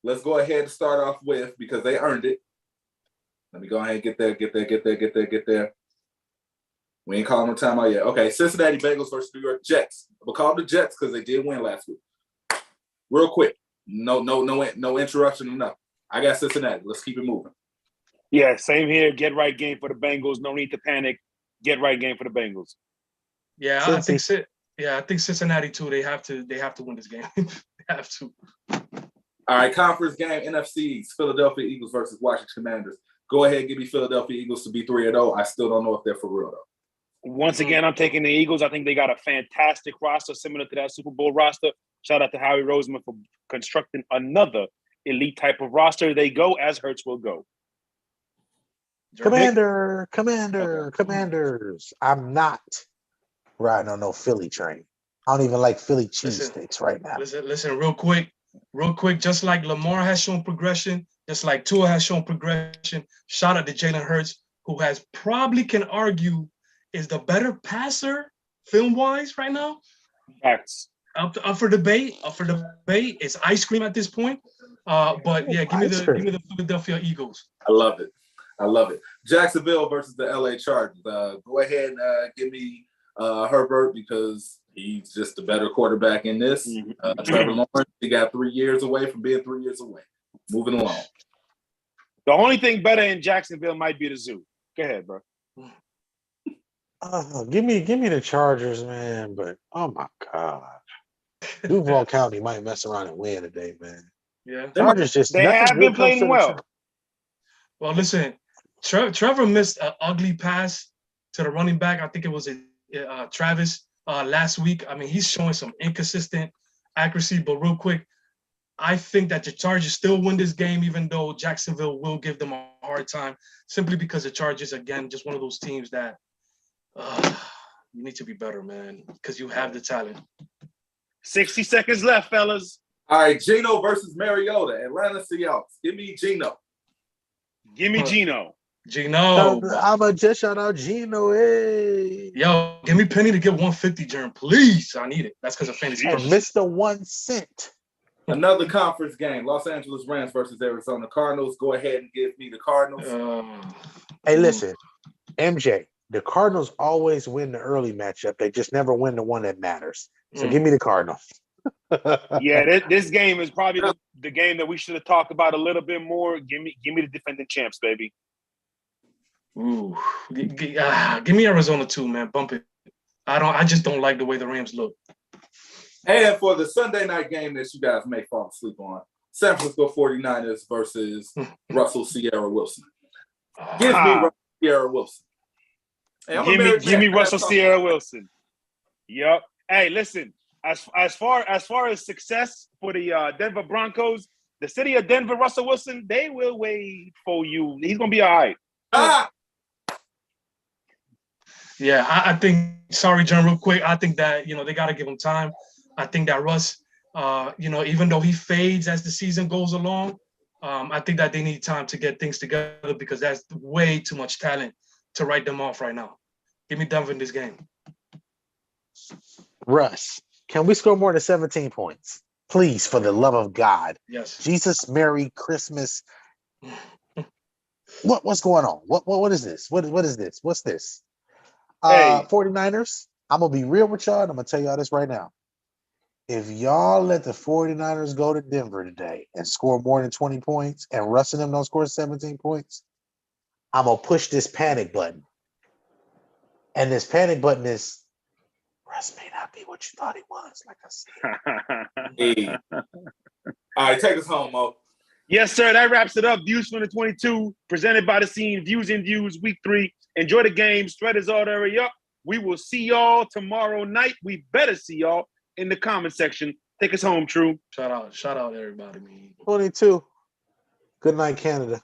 let's go ahead and start off with, because they earned it. Let me go ahead and get there. We ain't calling no timeout yet. Okay, Cincinnati Bengals versus New York Jets. We'll call them the Jets because they did win last week. Real quick. No interruption or nothing. I got Cincinnati. Let's keep it moving. Yeah, same here. Get right game for the Bengals. No need to panic. Get right game for the Bengals. Yeah, I think Cincinnati too. They have to win this game. They have to. All right, conference game, NFCs, Philadelphia Eagles versus Washington Commanders. Go ahead, give me Philadelphia Eagles to be 3-0. I still don't know if they're for real though. Once again, I'm taking the Eagles. I think they got a fantastic roster similar to that Super Bowl roster. Shout out to Howie Roseman for constructing another elite type of roster. They go as Hurts will go. Commanders. I'm not riding on no Philly train. I don't even like Philly cheesesteaks right now. Listen, real quick. Just like Lamar has shown progression, just like Tua has shown progression, shout out to Jalen Hurts, who has probably can argue is the better passer film-wise right now. Facts. Up for debate. It's ice cream at this point. But yeah, give me the Philadelphia Eagles. I love it. Jacksonville versus the LA Chargers. Go ahead and give me Herbert because he's just the better quarterback in this. Trevor Lawrence, he got 3 years away from being 3 years away. Moving along. The only thing better in Jacksonville might be the zoo. Go ahead, bro. Give me the Chargers, man. But oh my God, Duval County might mess around and win today, man. Yeah, Chargers they have been playing well. Well, listen, Trevor missed an ugly pass to the running back. I think it was Travis last week. I mean, he's showing some inconsistent accuracy. But real quick, I think that the Chargers still win this game, even though Jacksonville will give them a hard time, simply because the Chargers, again, just one of those teams that you need to be better, man, because you have the talent. 60 seconds left, fellas. All right, Geno versus Mariota, Atlanta Seahawks. Give me Geno. Give me Geno. I'm a just shout out Geno. Hey. Yo, give me Penny to get 150, Jerm, please. I need it. That's because of fantasy. And Mr. 1 cent. Another conference game, Los Angeles Rams versus Arizona Cardinals. Go ahead and give me the Cardinals. Hey, listen, MJ, the Cardinals always win the early matchup. They just never win the one that matters. So give me the Cardinals. Yeah, this game is probably the game that we should have talked about a little bit more. Give me the defending champs, baby. Ooh, give me Arizona too, man. Bump it. I just don't like the way the Rams look. And for the Sunday night game that you guys may fall asleep on, San Francisco 49ers versus Russell Sierra Wilson. Give me Russell Sierra Wilson. Hey, give me Russell Sierra Wilson. Yep. Hey, listen. As far as success for the Denver Broncos, the city of Denver, Russell Wilson, they will wait for you. He's gonna be all right. Yeah, I think. Sorry, John. Real quick, I think that they got to give him time. I think that Russ, even though he fades as the season goes along, I think that they need time to get things together because that's way too much talent to write them off right now. Give me Denver in this game. Russ, can we score more than 17 points? Please, for the love of God. Yes. Jesus, Merry Christmas. What's going on? What is this? What is this? What's this? Hey. 49ers, I'm going to be real with y'all, and I'm going to tell y'all this right now. If y'all let the 49ers go to Denver today and score more than 20 points and Russ and them don't score 17 points, I'm going to push this panic button. And this panic button is, Russ may not be what you thought he was, like I said. Hey. All right, take us home, Mo. Yes, sir. That wraps it up. Views from the 22, presented by the Scene. Views and Views, week 3. Enjoy the game. Thread is already up. We will see y'all tomorrow night. We better see y'all in the comment section. Take us home, True. Shout out, everybody, man. 22. Good night, Canada.